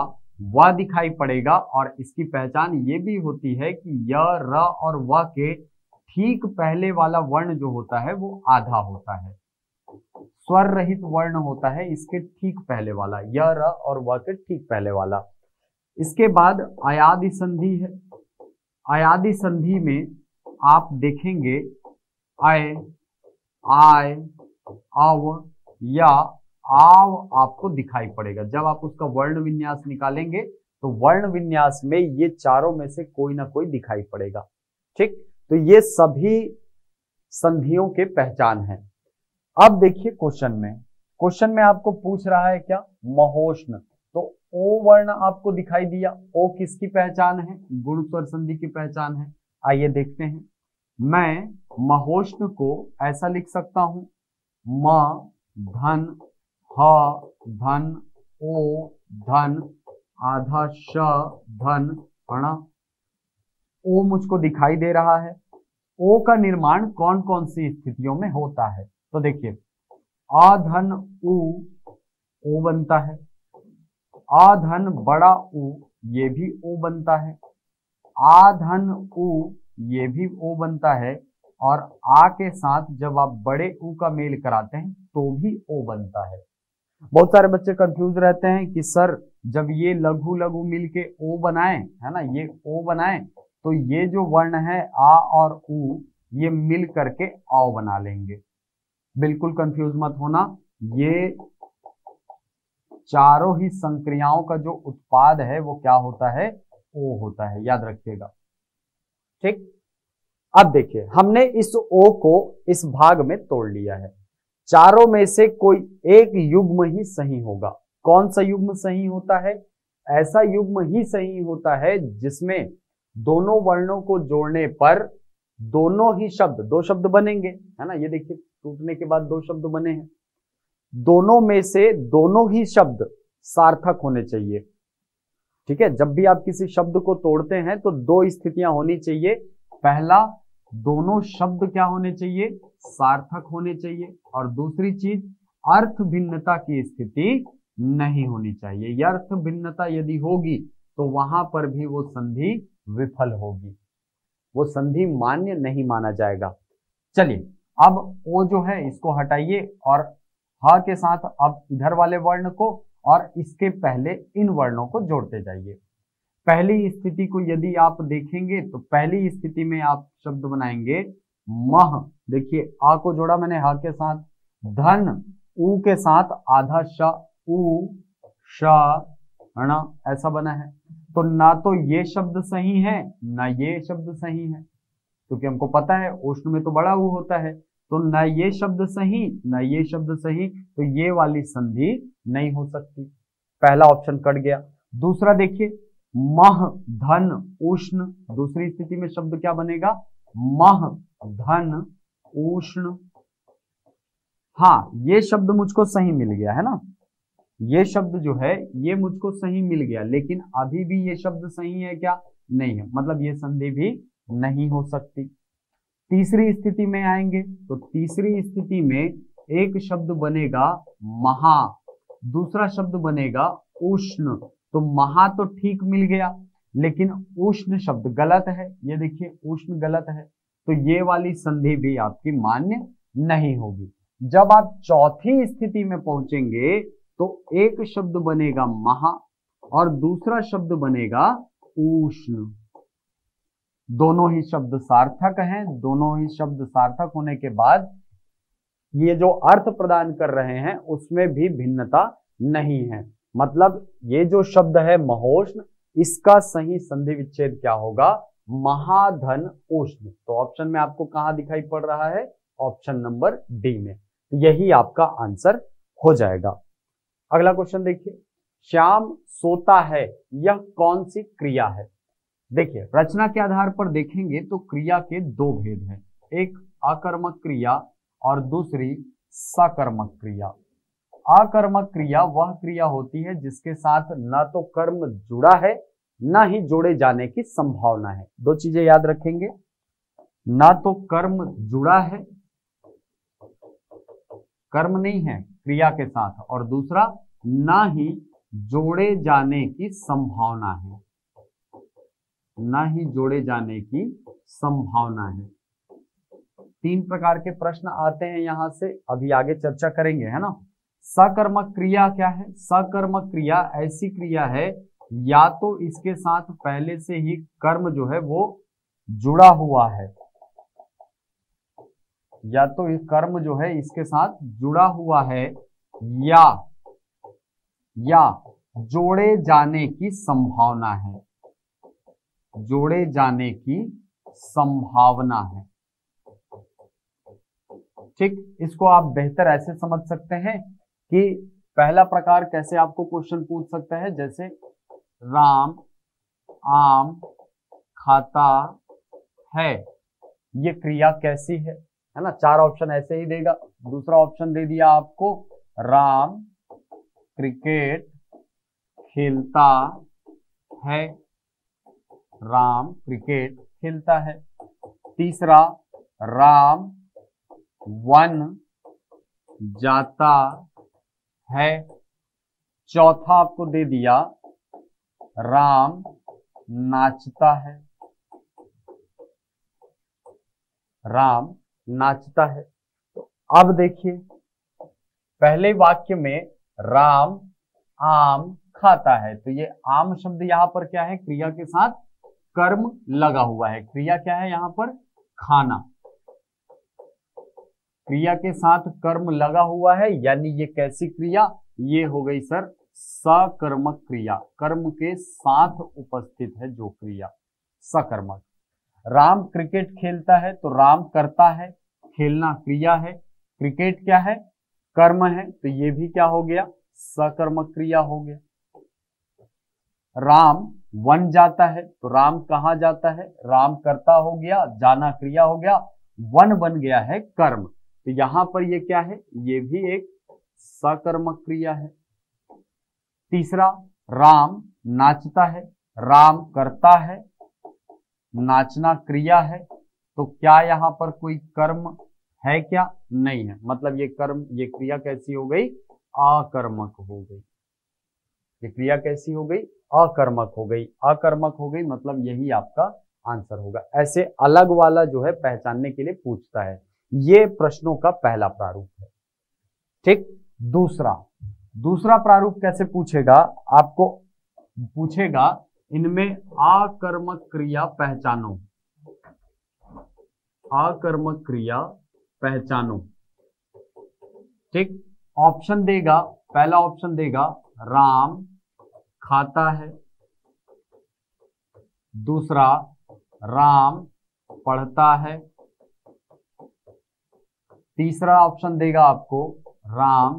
Speaker 1: व दिखाई पड़ेगा। और इसकी पहचान ये भी होती है कि य, र और व के ठीक पहले वाला वर्ण जो होता है वो आधा होता है, स्वर रहित वर्ण होता है इसके ठीक पहले वाला, य, र और व के ठीक पहले वाला। इसके बाद अयादि संधि है। अयादि संधि में आप देखेंगे अय, आय, अव या आव आपको दिखाई पड़ेगा। जब आप उसका वर्ण विन्यास निकालेंगे तो वर्ण विन्यास में ये चारों में से कोई ना कोई दिखाई पड़ेगा, ठीक। तो ये सभी संधियों के पहचान है। अब देखिए क्वेश्चन में आपको पूछ रहा है क्या? महोष्ण। तो ओ वर्ण आपको दिखाई दिया, ओ किसकी पहचान है? गुण स्वर संधि की पहचान है। आइए देखते हैं। मैं महोष्ण को ऐसा लिख सकता हूं, म धन, ह धन, ओ धन, आधा श धन, अण। ओ मुझको दिखाई दे रहा है। ओ का निर्माण कौन कौन सी स्थितियों में होता है? तो देखिए, आ धन उ, ओ बनता है। आ धन बड़ा उ, ये भी ओ बनता है। आ धन उ, ये भी ओ बनता है। और आ के साथ जब आप बड़े उ का मेल कराते हैं तो भी ओ बनता है। बहुत सारे बच्चे कंफ्यूज रहते हैं कि सर जब ये लघु लघु मिलके ओ बनाए, है ना, ये ओ बनाए तो ये जो वर्ण है आ और उ, ये मिल करके आओ बना लेंगे। बिल्कुल कंफ्यूज मत होना, ये चारों ही संक्रियाओं का जो उत्पाद है वो क्या होता है, ओ होता है, याद रखिएगा। ठीक, अब देखिए हमने इस ओ को इस भाग में तोड़ लिया है। चारों में से कोई एक युग्म ही सही होगा। कौन सा युग्म सही होता है? ऐसा युग्म ही सही होता है जिसमें दोनों वर्णों को जोड़ने पर दोनों ही शब्द, दो शब्द बनेंगे, है ना, ये देखिए टूटने के बाद दो शब्द बने हैं। दोनों में से दोनों ही शब्द सार्थक होने चाहिए। ठीक है, जब भी आप किसी शब्द को तोड़ते हैं तो दो स्थितियां होनी चाहिए। पहला, दोनों शब्द क्या होने चाहिए, सार्थक होने चाहिए। और दूसरी चीज, अर्थ भिन्नता की स्थिति नहीं होनी चाहिए। यह अर्थ भिन्नता यदि होगी तो वहां पर भी वो संधि विफल होगी, वो संधि मान्य नहीं माना जाएगा। चलिए अब ओ जो है इसको हटाइए और ह के साथ अब इधर वाले वर्ण को और इसके पहले इन वर्णों को जोड़ते जाइए। पहली स्थिति को यदि आप देखेंगे तो पहली स्थिति में आप शब्द बनाएंगे मह। देखिए आ को जोड़ा मैंने ह के साथ, धन उ के साथ आधा श, उ श ण ऐसा बना है। तो ना तो ये शब्द सही है ना ये शब्द सही है, क्योंकि हमको पता है उष्ण में तो बड़ा उ होता है। तो ना ये शब्द सही ना ये शब्द सही, तो ये वाली संधि नहीं हो सकती। पहला ऑप्शन कट गया। दूसरा देखिए मह धन उष्ण, दूसरी स्थिति में शब्द क्या बनेगा, मह धन उष्ण। हाँ, ये शब्द मुझको सही मिल गया है ना, ये शब्द जो है ये मुझको सही मिल गया, लेकिन अभी भी ये शब्द सही है क्या, नहीं है, मतलब ये संधि भी नहीं हो सकती। तीसरी स्थिति में आएंगे तो तीसरी स्थिति में एक शब्द बनेगा महा, दूसरा शब्द बनेगा उष्ण। तो महा तो ठीक मिल गया, लेकिन उष्ण शब्द गलत है। ये देखिए उष्ण गलत है, तो ये वाली संधि भी आपकी मान्य नहीं होगी। जब आप चौथी स्थिति में पहुंचेंगे तो एक शब्द बनेगा महा और दूसरा शब्द बनेगा उष्ण। दोनों ही शब्द सार्थक हैं। दोनों ही शब्द सार्थक होने के बाद ये जो अर्थ प्रदान कर रहे हैं उसमें भी भिन्नता नहीं है। मतलब ये जो शब्द है महोष्ण, इसका सही संधि विच्छेद क्या होगा, महाधन उष्ण। तो ऑप्शन में आपको कहां दिखाई पड़ रहा है, ऑप्शन नंबर डी में। तो यही आपका आंसर हो जाएगा। अगला क्वेश्चन देखिए, श्याम सोता है, यह कौन सी क्रिया है। देखिए रचना के आधार पर देखेंगे तो क्रिया के दो भेद हैं, एक अकर्मक क्रिया और दूसरी सकर्मक क्रिया। अकर्मक क्रिया वह क्रिया होती है जिसके साथ न तो कर्म जुड़ा है न ही जोड़े जाने की संभावना है। दो चीजें याद रखेंगे, ना तो कर्म जुड़ा है, कर्म नहीं है क्रिया के साथ, और दूसरा ना ही जोड़े जाने की संभावना है, ना ही जोड़े जाने की संभावना है। तीन प्रकार के प्रश्न आते हैं यहां से, अभी आगे चर्चा करेंगे, है ना। सकर्मक क्रिया क्या है, सकर्मक क्रिया ऐसी क्रिया है या तो इसके साथ पहले से ही कर्म जो है वो जुड़ा हुआ है, या तो ये कर्म जो है इसके साथ जुड़ा हुआ है, या जोड़े जाने की संभावना है, जोड़े जाने की संभावना है। ठीक, इसको आप बेहतर ऐसे समझ सकते हैं कि पहला प्रकार कैसे आपको क्वेश्चन पूछ सकता है, जैसे राम आम खाता है, ये क्रिया कैसी है ना। चार ऑप्शन ऐसे ही देगा। दूसरा ऑप्शन दे दिया आपको राम क्रिकेट खेलता है, राम क्रिकेट खेलता है। तीसरा राम वन जाता है। चौथा आपको दे दिया राम नाचता है। राम नाचता है। तो अब देखिए पहले वाक्य में राम आम खाता है, तो ये आम शब्द यहां पर क्या है, क्रिया के साथ कर्म लगा हुआ है। क्रिया क्या है यहां पर, खाना। क्रिया के साथ कर्म लगा हुआ है, यानी ये कैसी क्रिया, ये हो गई सर सकर्मक क्रिया। कर्म के साथ उपस्थित है जो क्रिया, सकर्मक। राम क्रिकेट खेलता है, तो राम करता है, खेलना क्रिया है, क्रिकेट क्या है, कर्म है, तो ये भी क्या हो गया, सकर्मक क्रिया हो गया। राम वन जाता है, तो राम कहां जाता है, राम करता हो गया, जाना क्रिया हो गया, वन बन गया है कर्म, तो यहां पर ये क्या है, ये भी एक सकर्मक क्रिया है। तीसरा, राम नाचता है, राम करता है, नाचना क्रिया है, तो क्या यहां पर कोई कर्म है क्या, नहीं है, मतलब ये कर्म, ये क्रिया कैसी हो गई, आकर्मक हो गई। ये क्रिया कैसी हो गई, अकर्मक हो गई। अकर्मक हो गई मतलब यही आपका आंसर होगा। ऐसे अलग वाला जो है पहचानने के लिए पूछता है, ये प्रश्नों का पहला प्रारूप है। ठीक, दूसरा प्रारूप कैसे पूछेगा, आपको पूछेगा इनमें आकर्मक क्रिया पहचानो। आकर्मक क्रिया पहचानो। ठीक, ऑप्शन देगा, पहला ऑप्शन देगा राम खाता है, दूसरा राम पढ़ता है, तीसरा ऑप्शन देगा आपको राम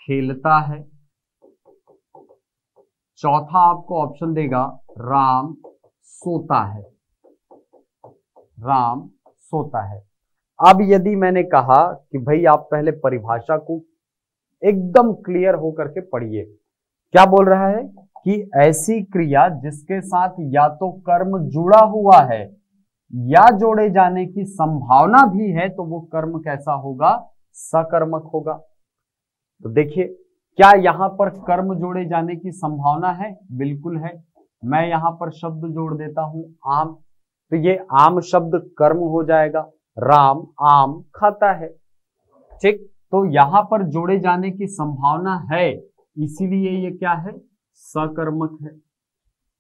Speaker 1: खेलता है, चौथा आपको ऑप्शन देगा राम सोता है। राम सोता है। अब यदि मैंने कहा कि भाई आप पहले परिभाषा को एकदम क्लियर होकर के पढ़िए, क्या बोल रहा है कि ऐसी क्रिया जिसके साथ या तो कर्म जुड़ा हुआ है या जोड़े जाने की संभावना भी है, तो वो कर्म कैसा होगा, सकर्मक होगा। तो देखिए क्या यहां पर कर्म जोड़े जाने की संभावना है, बिल्कुल है। मैं यहां पर शब्द जोड़ देता हूं आम, तो ये आम शब्द कर्म हो जाएगा, राम आम खाता है। ठीक, तो यहां पर जोड़े जाने की संभावना है, इसीलिए ये क्या है, सकर्मक है।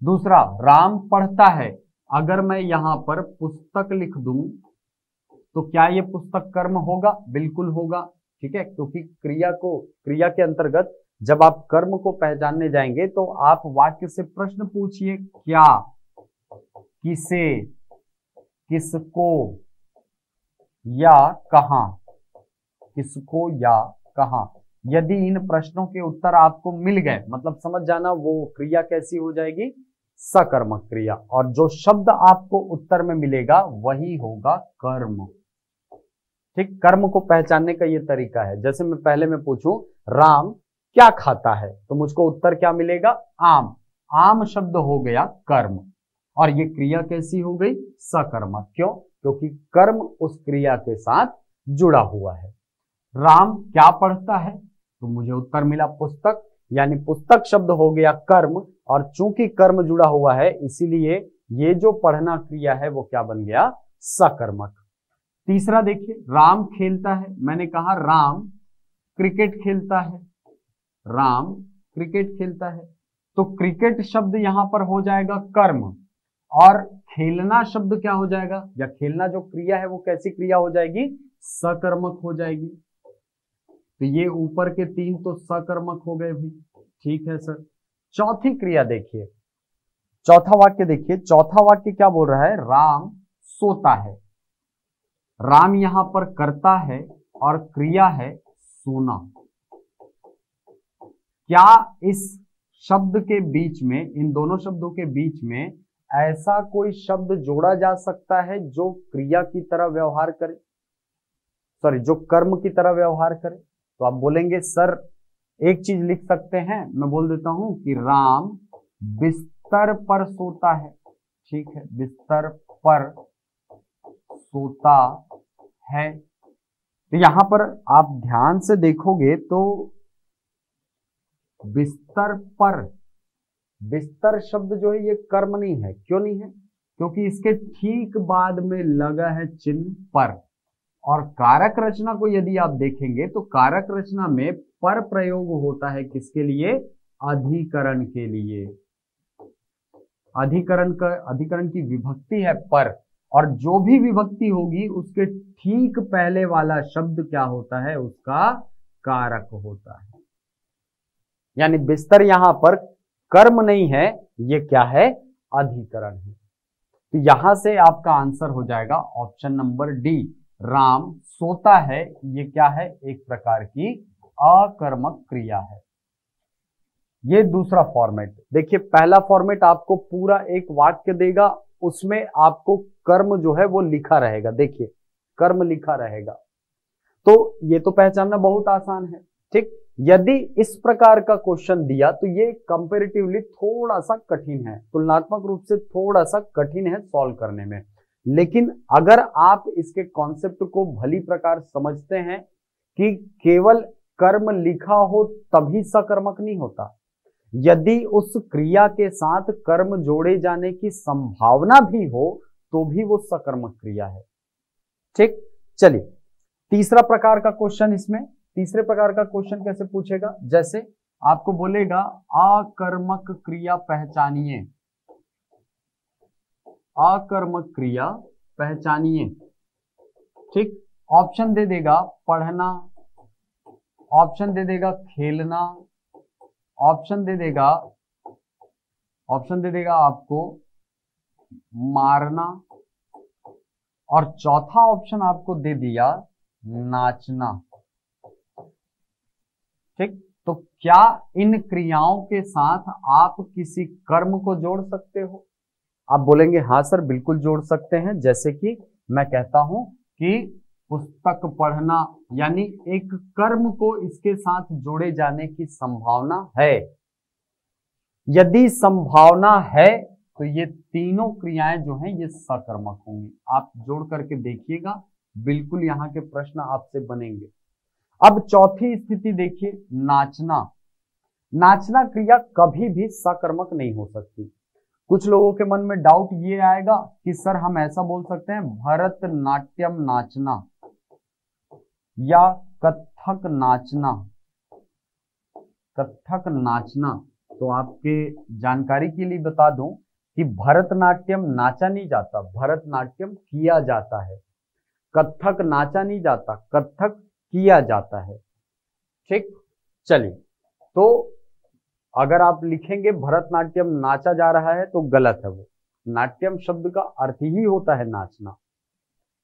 Speaker 1: दूसरा, राम पढ़ता है, अगर मैं यहां पर पुस्तक लिख दूं तो क्या ये पुस्तक कर्म होगा, बिल्कुल होगा। ठीक है, क्योंकि क्रिया के अंतर्गत जब आप कर्म को पहचानने जाएंगे तो आप वाक्य से प्रश्न पूछिए, क्या, किसे, किसको या कहां, किसको या कहां। यदि इन प्रश्नों के उत्तर आपको मिल गए, मतलब समझ जाना वो क्रिया कैसी हो जाएगी, सकर्मक क्रिया, और जो शब्द आपको उत्तर में मिलेगा वही होगा कर्म। ठीक, कर्म को पहचानने का ये तरीका है। जैसे मैं पहले में पूछूं राम क्या खाता है, तो मुझको उत्तर क्या मिलेगा, आम। आम शब्द हो गया कर्म, और ये क्रिया कैसी हो गई, सकर्मक। क्यों, क्योंकि कर्म उस क्रिया के साथ जुड़ा हुआ है। राम क्या पढ़ता है, तो मुझे उत्तर मिला पुस्तक, यानी पुस्तक शब्द हो गया कर्म, और चूंकि कर्म जुड़ा हुआ है इसीलिए ये जो पढ़ना क्रिया है वो क्या बन गया, सकर्मक। तीसरा देखिए, राम खेलता है, मैंने कहा राम क्रिकेट खेलता है, राम क्रिकेट खेलता है, तो क्रिकेट शब्द यहां पर हो जाएगा कर्म, और खेलना शब्द क्या हो जाएगा, या खेलना जो क्रिया है वो कैसी क्रिया हो जाएगी, सकर्मक हो जाएगी। तो ये ऊपर के तीन तो सकर्मक हो गए भी। ठीक है सर, चौथी क्रिया देखिए, चौथा वाक्य देखिए, चौथा वाक्य क्या बोल रहा है, राम सोता है। राम यहां पर करता है और क्रिया है सोना। क्या इस शब्द के बीच में, इन दोनों शब्दों के बीच में ऐसा कोई शब्द जोड़ा जा सकता है जो क्रिया की तरह व्यवहार करे, सॉरी जो कर्म की तरह व्यवहार करे। तो आप बोलेंगे सर एक चीज लिख सकते हैं, मैं बोल देता हूं कि राम बिस्तर पर सोता है। ठीक है, बिस्तर पर सोता है। तो यहां पर आप ध्यान से देखोगे तो बिस्तर पर, बिस्तर शब्द जो है ये कर्म नहीं है। क्यों नहीं है? क्योंकि इसके ठीक बाद में लगा है चिन्ह पर। और कारक रचना को यदि आप देखेंगे तो कारक रचना में पर प्रयोग होता है किसके लिए? अधिकरण के लिए। अधिकरण की विभक्ति है पर, और जो भी विभक्ति होगी उसके ठीक पहले वाला शब्द क्या होता है? उसका कारक होता है। यानी बिस्तर यहां पर कर्म नहीं है, ये क्या है? अधिकरण है। तो यहां से आपका आंसर हो जाएगा ऑप्शन नंबर डी, राम सोता है। ये क्या है? एक प्रकार की अकर्मक क्रिया है। ये दूसरा फॉर्मेट। देखिए पहला फॉर्मेट आपको पूरा एक वाक्य देगा, उसमें आपको कर्म जो है वो लिखा रहेगा। देखिए कर्म लिखा रहेगा, तो ये तो पहचानना बहुत आसान है। ठीक, यदि इस प्रकार का क्वेश्चन दिया तो ये कंपैरेटिवली थोड़ा सा कठिन है, तुलनात्मक रूप से थोड़ा सा कठिन है सॉल्व करने में। लेकिन अगर आप इसके कॉन्सेप्ट को भली प्रकार समझते हैं कि केवल कर्म लिखा हो तभी सकर्मक नहीं होता, यदि उस क्रिया के साथ कर्म जोड़े जाने की संभावना भी हो तो भी वो सकर्मक क्रिया है। ठीक, चलिए तीसरा प्रकार का क्वेश्चन। इसमें तीसरे प्रकार का क्वेश्चन कैसे पूछेगा? जैसे आपको बोलेगा अकर्मक क्रिया पहचानिए, अकर्मक क्रिया पहचानिए। ठीक, ऑप्शन दे देगा पढ़ना, ऑप्शन दे देगा खेलना, ऑप्शन दे देगा आपको मारना, और चौथा ऑप्शन आपको दे दिया नाचना। ठीक, तो क्या इन क्रियाओं के साथ आप किसी कर्म को जोड़ सकते हो? आप बोलेंगे हाँ सर बिल्कुल जोड़ सकते हैं। जैसे कि मैं कहता हूं कि पुस्तक पढ़ना, यानी एक कर्म को इसके साथ जोड़े जाने की संभावना है। यदि संभावना है तो ये तीनों क्रियाएं जो हैं ये सकर्मक होंगी। आप जोड़ करके देखिएगा, बिल्कुल यहां के प्रश्न आपसे बनेंगे। अब चौथी स्थिति देखिए, नाचना। नाचना क्रिया कभी भी सकर्मक नहीं हो सकती। कुछ लोगों के मन में डाउट ये आएगा कि सर हम ऐसा बोल सकते हैं भरतनाट्यम नाचना या कथक नाचना। कथक नाचना, तो आपके जानकारी के लिए बता दूं कि भरतनाट्यम नाचा नहीं जाता, भरतनाट्यम किया जाता है। कथक नाचा नहीं जाता, कथक किया जाता है। ठीक, चलिए तो अगर आप लिखेंगे भरतनाट्यम नाचा जा रहा है तो गलत है। वो नाट्यम शब्द का अर्थ ही होता है नाचना,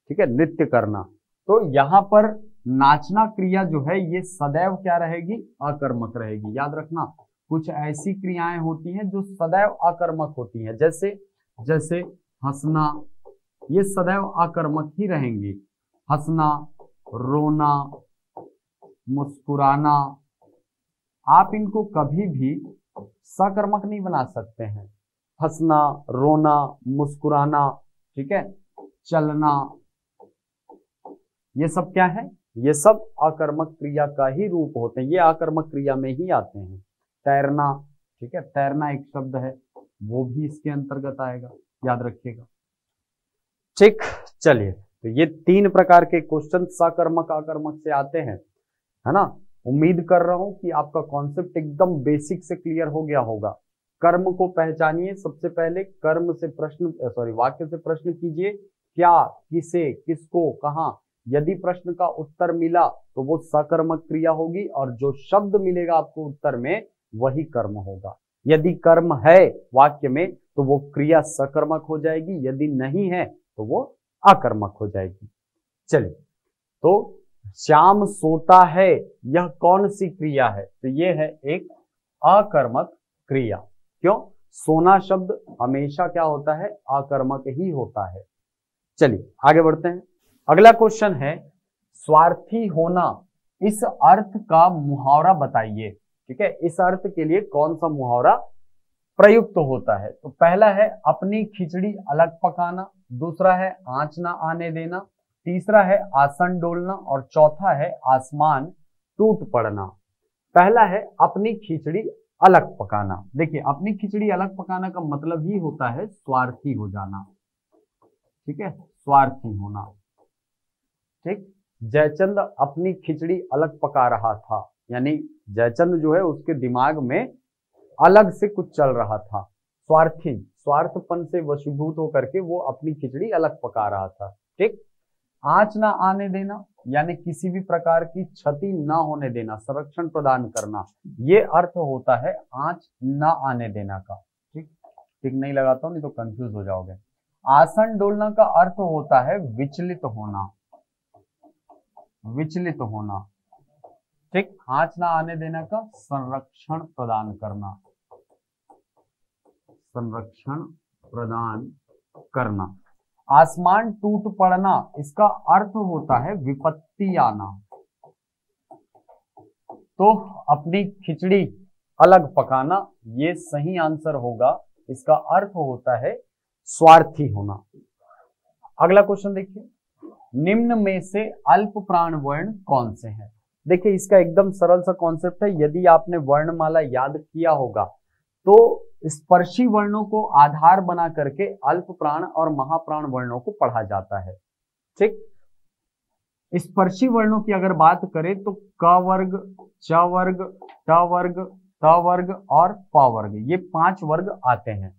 Speaker 1: ठीक है, नृत्य करना। तो यहां पर नाचना क्रिया जो है ये सदैव क्या रहेगी? अकर्मक रहेगी। याद रखना, कुछ ऐसी क्रियाएं होती हैं जो सदैव अकर्मक होती हैं, जैसे हंसना, ये सदैव अकर्मक ही रहेंगी। हंसना, रोना, मुस्कुराना, आप इनको कभी भी सकर्मक नहीं बना सकते हैं। हंसना, रोना, मुस्कुराना, ठीक है, चलना, ये सब क्या है? ये सब अकर्मक क्रिया का ही रूप होते हैं, ये अकर्मक क्रिया में ही आते हैं। तैरना, ठीक है, तैरना एक शब्द है, वो भी इसके अंतर्गत आएगा, याद रखिएगा। ठीक, चलिए तो ये तीन प्रकार के क्वेश्चन सकर्मक अकर्मक से आते हैं, है ना। उम्मीद कर रहा हूं कि आपका कॉन्सेप्ट एकदम बेसिक से क्लियर हो गया होगा। कर्म को पहचानिए, सबसे पहले कर्म से प्रश्न वाक्य से प्रश्न कीजिए, क्या, किसे, किसको, कहां। यदि प्रश्न का उत्तर मिला तो वो सकर्मक क्रिया होगी, और जो शब्द मिलेगा आपको उत्तर में वही कर्म होगा। यदि कर्म है वाक्य में तो वो क्रिया सकर्मक हो जाएगी, यदि नहीं है तो वो अकर्मक हो जाएगी। चलिए, तो श्याम सोता है, यह कौन सी क्रिया है? तो ये है एक अकर्मक क्रिया। क्यों? सोना शब्द हमेशा क्या होता है? अकर्मक ही होता है। चलिए आगे बढ़ते हैं। अगला क्वेश्चन है स्वार्थी होना, इस अर्थ का मुहावरा बताइए। ठीक है, इस अर्थ के लिए कौन सा मुहावरा प्रयुक्त होता है? तो पहला है अपनी खिचड़ी अलग पकाना, दूसरा है आंच ना आने देना, तीसरा है आसन डोलना और चौथा है आसमान टूट पड़ना। पहला है अपनी खिचड़ी अलग पकाना। देखिए, अपनी खिचड़ी अलग पकाना का मतलब ही होता है स्वार्थी हो जाना। ठीक है, स्वार्थी होना। ठीक, जयचंद अपनी खिचड़ी अलग पका रहा था, यानी जयचंद जो है उसके दिमाग में अलग से कुछ चल रहा था। स्वार्थी, स्वार्थपन से वशीभूत होकर के वो अपनी खिचड़ी अलग पका रहा था। ठीक, आंच ना आने देना, यानी किसी भी प्रकार की क्षति ना होने देना, संरक्षण प्रदान करना, ये अर्थ होता है आंच ना आने देना का। ठीक, ठीक नहीं लगाता हूं नहीं तो कंफ्यूज हो जाओगे। आसन डोलना का अर्थ होता है विचलित होना, विचलित होना। ठीक, आंच ना आने देना का संरक्षण प्रदान करना, संरक्षण प्रदान करना। आसमान टूट पड़ना, इसका अर्थ होता है विपत्ति आना। तो अपनी खिचड़ी अलग पकाना ये सही आंसर होगा। इसका अर्थ होता है स्वार्थी होना। अगला क्वेश्चन देखिए, निम्न में से अल्प प्राण वर्ण कौन से हैं? देखिए, इसका एकदम सरल सा कॉन्सेप्ट है। यदि आपने वर्णमाला याद किया होगा तो स्पर्शी वर्णों को आधार बना करके अल्प प्राण और महाप्राण वर्णों को पढ़ा जाता है। ठीक, स्पर्शी वर्णों की अगर बात करें तो क वर्ग, च वर्ग, ट वर्ग, त वर्ग और प वर्ग, ये 5 वर्ग आते हैं।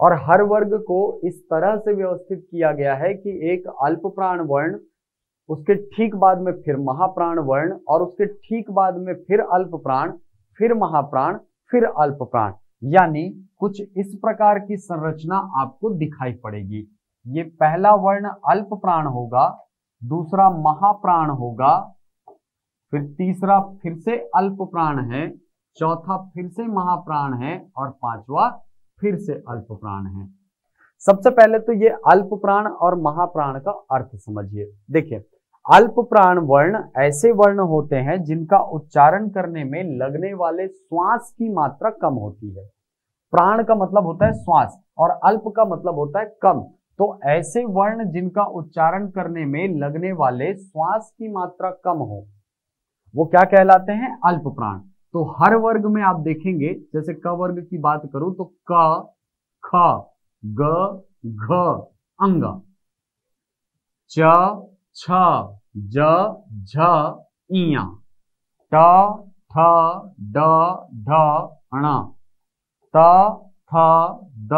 Speaker 1: और हर वर्ग को इस तरह से व्यवस्थित किया गया है कि एक अल्प प्राण वर्ण, उसके ठीक बाद में फिर महाप्राण वर्ण और उसके ठीक बाद में फिर अल्प प्राण, फिर महाप्राण, फिर अल्प प्राण, यानी कुछ इस प्रकार की संरचना आपको दिखाई पड़ेगी। ये पहला वर्ण अल्प प्राण होगा, दूसरा महाप्राण होगा, फिर तीसरा फिर से अल्प प्राण है, चौथा फिर से महाप्राण है और पांचवा फिर से अल्प प्राण है। सबसे पहले तो ये अल्प प्राण और महाप्राण का अर्थ समझिए। देखिए, अल्प प्राण वर्ण ऐसे वर्ण होते हैं जिनका उच्चारण करने में लगने वाले श्वास की मात्रा कम होती है। प्राण का मतलब होता है श्वास और अल्प का मतलब होता है कम। तो ऐसे वर्ण जिनका उच्चारण करने में लगने वाले श्वास की मात्रा कम हो, वो क्या कहलाते हैं? अल्प प्राण। तो हर वर्ग में आप देखेंगे, जैसे क वर्ग की बात करूं तो क, ख, ग, घ, अंग, च, छ, ज, झ, इया, ट, ठ, ड, ढ, ण, त, थ, द,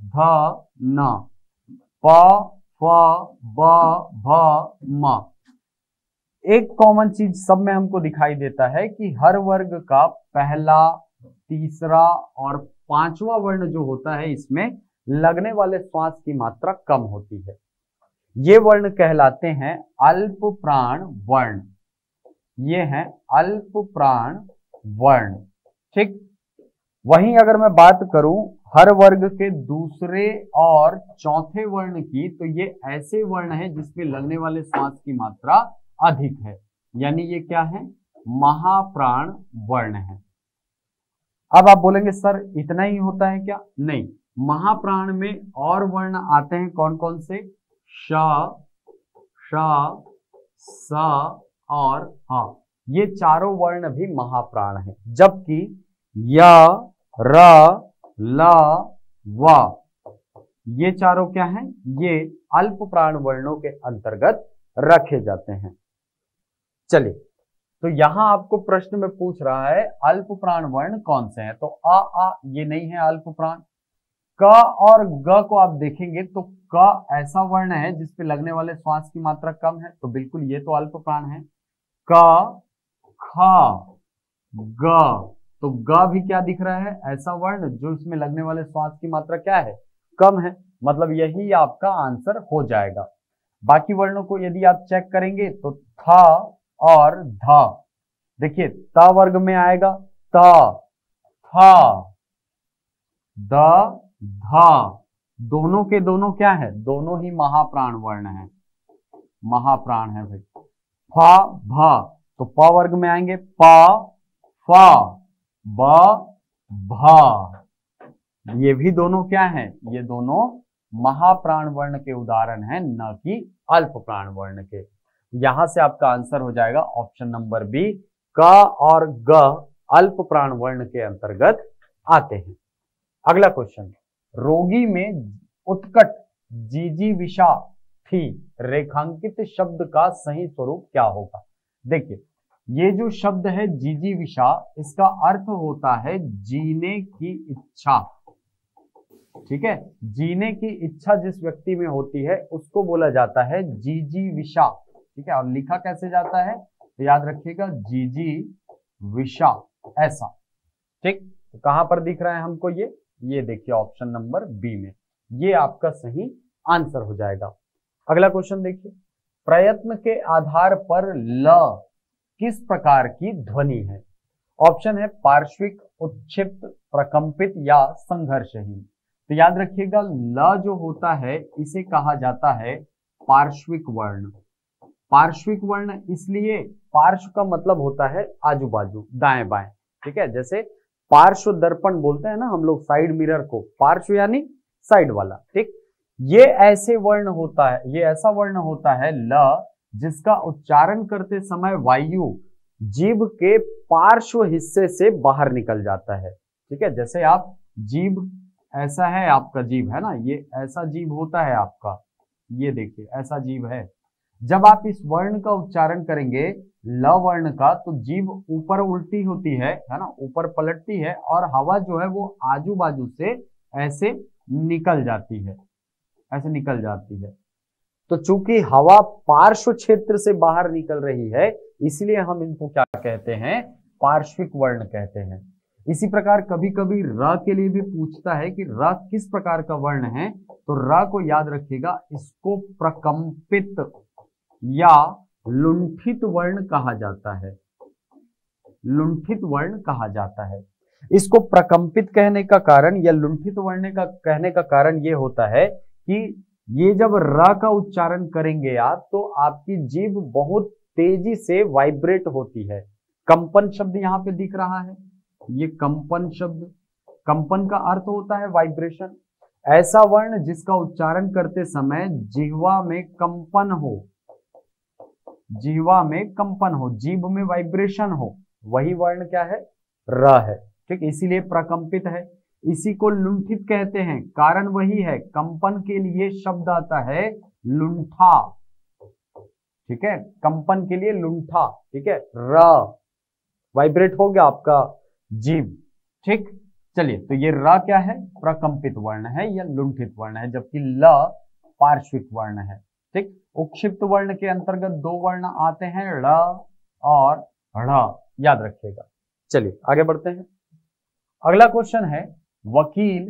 Speaker 1: ध, न, प, फ, ब, भ, म। एक कॉमन चीज सब में हमको दिखाई देता है कि हर वर्ग का पहला, तीसरा और पांचवा वर्ण जो होता है, इसमें लगने वाले श्वास की मात्रा कम होती है। ये वर्ण कहलाते हैं अल्प प्राण वर्ण। ये हैं अल्प प्राण वर्ण। ठीक, वहीं अगर मैं बात करूं हर वर्ग के दूसरे और चौथे वर्ण की, तो ये ऐसे वर्ण हैं जिसमें लगने वाले श्वास की मात्रा अधिक है, यानी ये क्या है? महाप्राण वर्ण है। अब आप बोलेंगे सर इतना ही होता है क्या? नहीं, महाप्राण में और वर्ण आते हैं। कौन कौन से? श, श, स और ह। ये चारों वर्ण भी महाप्राण हैं, जबकि य, र, ल, व ये चारों क्या हैं? ये अल्प प्राण वर्णों के अंतर्गत रखे जाते हैं। चलिए, तो यहां आपको प्रश्न में पूछ रहा है अल्प प्राण वर्ण कौन से हैं? तो आ ये नहीं है अल्प प्राण। क और ग को आप देखेंगे तो क ऐसा वर्ण है जिसपे लगने वाले श्वास की मात्रा कम है, तो बिल्कुल ये तो अल्प प्राण है। क, ख, ग, तो ग भी क्या दिख रहा है? ऐसा वर्ण जो इसमें लगने वाले श्वास की मात्रा क्या है? कम है। मतलब यही आपका आंसर हो जाएगा। बाकी वर्णों को यदि आप चेक करेंगे तो थ और ध, देखिए त वर्ग में आएगा त, थ, द, ध, दोनों के दोनों क्या है? दोनों ही महाप्राण वर्ण है, महाप्राण है भाई। फ, भ, तो प वर्ग में आएंगे प, फ, ब, भ, ये भी दोनों क्या है? ये दोनों महाप्राण वर्ण के उदाहरण हैं, न कि अल्प प्राण वर्ण के। यहां से आपका आंसर हो जाएगा ऑप्शन नंबर बी, क और ग अल्प प्राण वर्ण के अंतर्गत आते हैं। अगला क्वेश्चन, रोगी में उत्कट जिजीविषा थी रेखांकित शब्द का सही स्वरूप क्या होगा? देखिए, ये जो शब्द है जिजीविषा, इसका अर्थ होता है जीने की इच्छा। ठीक है, जीने की इच्छा जिस व्यक्ति में होती है उसको बोला जाता है जिजीविषा। ठीक है, और लिखा कैसे जाता है तो याद रखिएगा जिजीविषा, ऐसा। ठीक, तो कहां पर दिख रहा है हमको ये देखिए ऑप्शन नंबर बी में, ये आपका सही आंसर हो जाएगा। अगला क्वेश्चन देखिए, प्रयत्न के आधार पर ल किस प्रकार की ध्वनि है? ऑप्शन है पार्श्विक, उत्क्षिप्त, प्रकंपित या संघर्षहीन। तो याद रखिएगा ल जो होता है इसे कहा जाता है पार्श्विक वर्ण। पार्श्विक वर्ण इसलिए, पार्श्व का मतलब होता है आजू बाजू, दाएं बाएं। ठीक है, जैसे पार्श्व दर्पण बोलते हैं ना हम लोग साइड मिरर को, पार्श्व यानी साइड वाला। ठीक, ये ऐसे वर्ण होता है, ये ऐसा वर्ण होता है ल जिसका उच्चारण करते समय वायु जीभ के पार्श्व हिस्से से बाहर निकल जाता है। ठीक है, जैसे आप जीभ, ऐसा है आपका जीभ है ना, ये ऐसा जीभ होता है आपका, ये देखिए ऐसा जीभ है। जब आप इस वर्ण का उच्चारण करेंगे ल वर्ण का, तो जीभ ऊपर उल्टी होती है ना, ऊपर पलटती है और हवा जो है वो आजू बाजू से ऐसे निकल जाती है, ऐसे निकल जाती है। तो चूंकि हवा पार्श्व क्षेत्र से बाहर निकल रही है, इसलिए हम इनको क्या कहते हैं, पार्श्विक वर्ण कहते हैं। इसी प्रकार कभी कभी र के लिए भी पूछता है कि र किस प्रकार का वर्ण है, तो र को याद रखिएगा, इसको प्रकंपित या लुंठित वर्ण कहा जाता है। लुंठित वर्ण कहा जाता है। इसको प्रकंपित कहने का कारण या लुंठित वर्ण का कहने का कारण ये होता है कि ये जब र का उच्चारण करेंगे आप, तो आपकी जीभ बहुत तेजी से वाइब्रेट होती है। कंपन शब्द यहाँ पे दिख रहा है, ये कंपन शब्द, कंपन का अर्थ होता है वाइब्रेशन। ऐसा वर्ण जिसका उच्चारण करते समय जिह्वा में कंपन हो, जिह्वा में कंपन हो, जीभ में वाइब्रेशन हो, वही वर्ण क्या है, र है। ठीक, इसीलिए प्रकंपित है। इसी को लुंठित कहते हैं, कारण वही है, कंपन के लिए शब्द आता है लुंठा। ठीक है, कंपन के लिए लुंठा। ठीक है, र वाइब्रेट हो गया आपका जीभ। ठीक, चलिए, तो ये र क्या है, प्रकंपित वर्ण है या लुंठित वर्ण है, जबकि ल पार्श्विक वर्ण है। ठीक, उक्षिप्त वर्ण के अंतर्गत दो वर्ण आते हैं, ड़ और ढ़, याद रखिएगा। चलिए आगे बढ़ते हैं। अगला क्वेश्चन है, वकील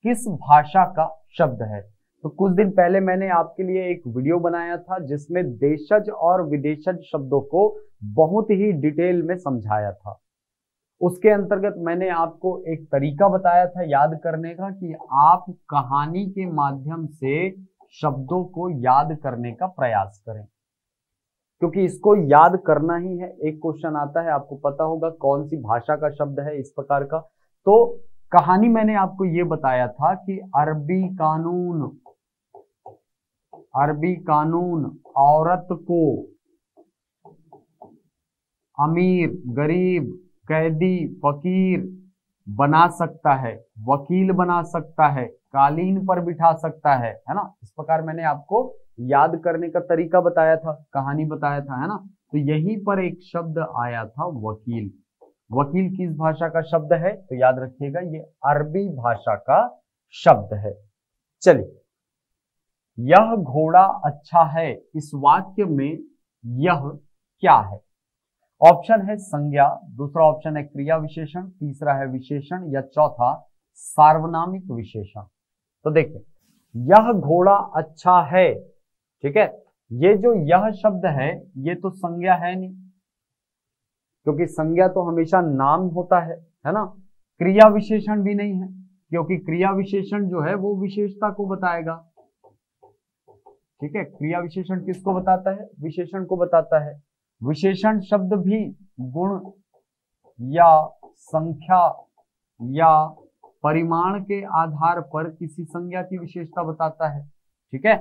Speaker 1: किस भाषा का शब्द है? तो कुछ दिन पहले मैंने आपके लिए एक वीडियो बनाया था जिसमें देशज और विदेशज शब्दों को बहुत ही डिटेल में समझाया था। उसके अंतर्गत मैंने आपको एक तरीका बताया था याद करने का कि आप कहानी के माध्यम से शब्दों को याद करने का प्रयास करें, क्योंकि इसको याद करना ही है। एक क्वेश्चन आता है, आपको पता होगा कौन सी भाषा का शब्द है इस प्रकार का। तो कहानी मैंने आपको ये बताया था कि अरबी कानून, अरबी कानून औरत को अमीर, गरीब, कैदी, फकीर बना सकता है, वकील बना सकता है, कालीन पर बिठा सकता है ना। इस प्रकार मैंने आपको याद करने का तरीका बताया था, कहानी बताया था, है ना। तो यहीं पर एक शब्द आया था वकील। वकील किस भाषा का शब्द है? तो याद रखिएगा ये अरबी भाषा का शब्द है। चलिए, यह घोड़ा अच्छा है, इस वाक्य में यह क्या है? ऑप्शन है संज्ञा, दूसरा ऑप्शन है क्रिया विशेषण, तीसरा है विशेषण या चौथा सार्वनामिक विशेषण। तो देखिए, यह घोड़ा अच्छा है, ठीक है, ये जो यह शब्द है ये तो संज्ञा है नहीं, क्योंकि संज्ञा तो हमेशा नाम होता है ना। क्रिया विशेषण भी नहीं है, क्योंकि क्रिया विशेषण जो है वो विशेषता को बताएगा। ठीक है, क्रिया विशेषण किसको बताता है? विशेषण को बताता है। विशेषण शब्द भी गुण या संख्या या परिमाण के आधार पर किसी संज्ञा की विशेषता बताता है। ठीक है,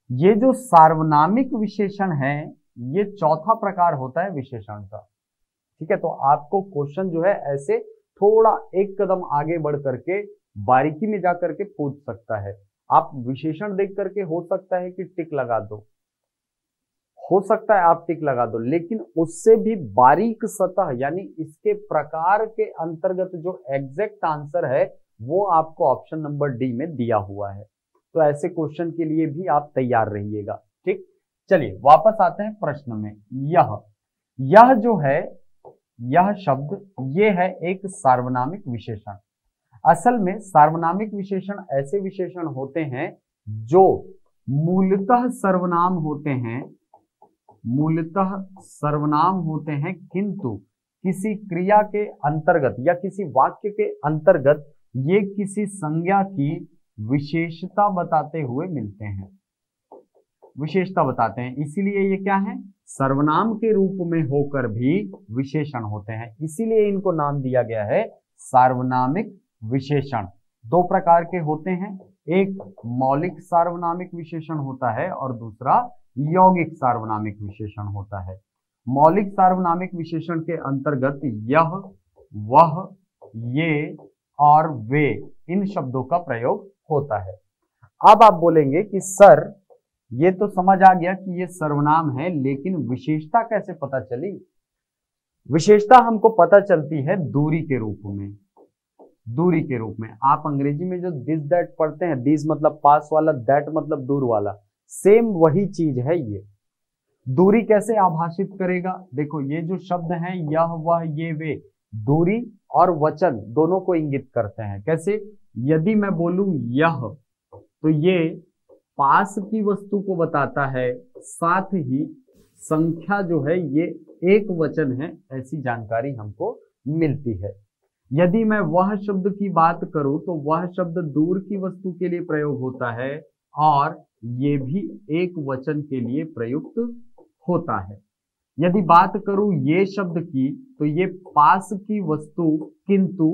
Speaker 1: ये जो सार्वनामिक विशेषण है ये चौथा प्रकार होता है विशेषण का। ठीक है, तो आपको क्वेश्चन जो है ऐसे थोड़ा एक कदम आगे बढ़ करके बारीकी में जाकर के पूछ सकता है। आप विशेषण देख करके हो सकता है कि टिक लगा दो, हो सकता है आप टिक लगा दो, लेकिन उससे भी बारीक सतह यानी इसके प्रकार के अंतर्गत जो एग्जैक्ट आंसर है वो आपको ऑप्शन नंबर डी में दिया हुआ है। तो ऐसे क्वेश्चन के लिए भी आप तैयार रहिएगा। ठीक, चलिए वापस आते हैं प्रश्न में। यह जो है, यह शब्द ये है एक सार्वनामिक विशेषण। असल में सार्वनामिक विशेषण ऐसे विशेषण होते हैं जो मूलतः सर्वनाम होते हैं, मूलतः सर्वनाम होते हैं, किंतु किसी क्रिया के अंतर्गत या किसी वाक्य के अंतर्गत ये किसी संज्ञा की विशेषता बताते हुए मिलते हैं, विशेषता बताते हैं। इसीलिए ये क्या है, सर्वनाम के रूप में होकर भी विशेषण होते हैं, इसीलिए इनको नाम दिया गया है सार्वनामिक विशेषण। दो प्रकार के होते हैं, एक मौलिक सार्वनामिक विशेषण होता है और दूसरा यौगिक सार्वनामिक विशेषण होता है। मौलिक सार्वनामिक विशेषण के अंतर्गत यह, वह, ये और वे इन शब्दों का प्रयोग होता है। अब आप बोलेंगे कि सर ये तो समझ आ गया कि ये सर्वनाम है, लेकिन विशेषता कैसे पता चली? विशेषता हमको पता चलती है दूरी के रूप में, दूरी के रूप में। आप अंग्रेजी में जो दिस दैट पढ़ते हैं, दिस मतलब पास वाला, दैट मतलब दूर वाला, सेम वही चीज है ये। दूरी कैसे आभाषित करेगा? देखो ये जो शब्द हैं यह, वह, ये, वे, दूरी और वचन दोनों को इंगित करते हैं। कैसे? यदि मैं बोलूं यह, तो ये पास की वस्तु को बताता है, साथ ही संख्या जो है ये एक वचन है, ऐसी जानकारी हमको मिलती है। यदि मैं वह शब्द की बात करूं तो वह शब्द दूर की वस्तु के लिए प्रयोग होता है और ये भी एक वचन के लिए प्रयुक्त होता है। यदि बात करूं ये शब्द की तो ये पास की वस्तु किंतु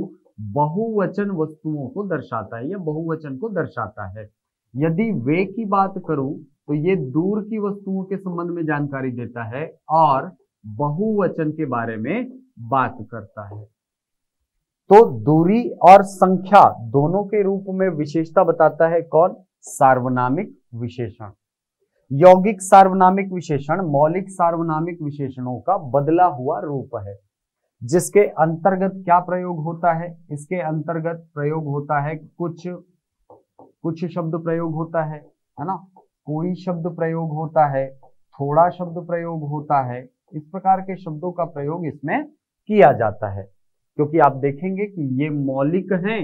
Speaker 1: बहुवचन वस्तुओं को दर्शाता है या बहुवचन को दर्शाता है। यदि वे की बात करूं तो ये दूर की वस्तुओं के संबंध में जानकारी देता है और बहुवचन के बारे में बात करता है। तो दूरी और संख्या दोनों के रूप में विशेषता बताता है कौन? सार्वनामिक विशेषण। यौगिक सार्वनामिक विशेषण मौलिक सार्वनामिक विशेषणों का बदला हुआ रूप है, जिसके अंतर्गत क्या प्रयोग होता है? इसके अंतर्गत प्रयोग होता है कुछ शब्द प्रयोग होता है ना, कोई शब्द प्रयोग होता है, थोड़ा शब्द प्रयोग होता है। इस प्रकार के शब्दों का प्रयोग इसमें किया जाता है, क्योंकि आप देखेंगे कि ये मौलिक हैं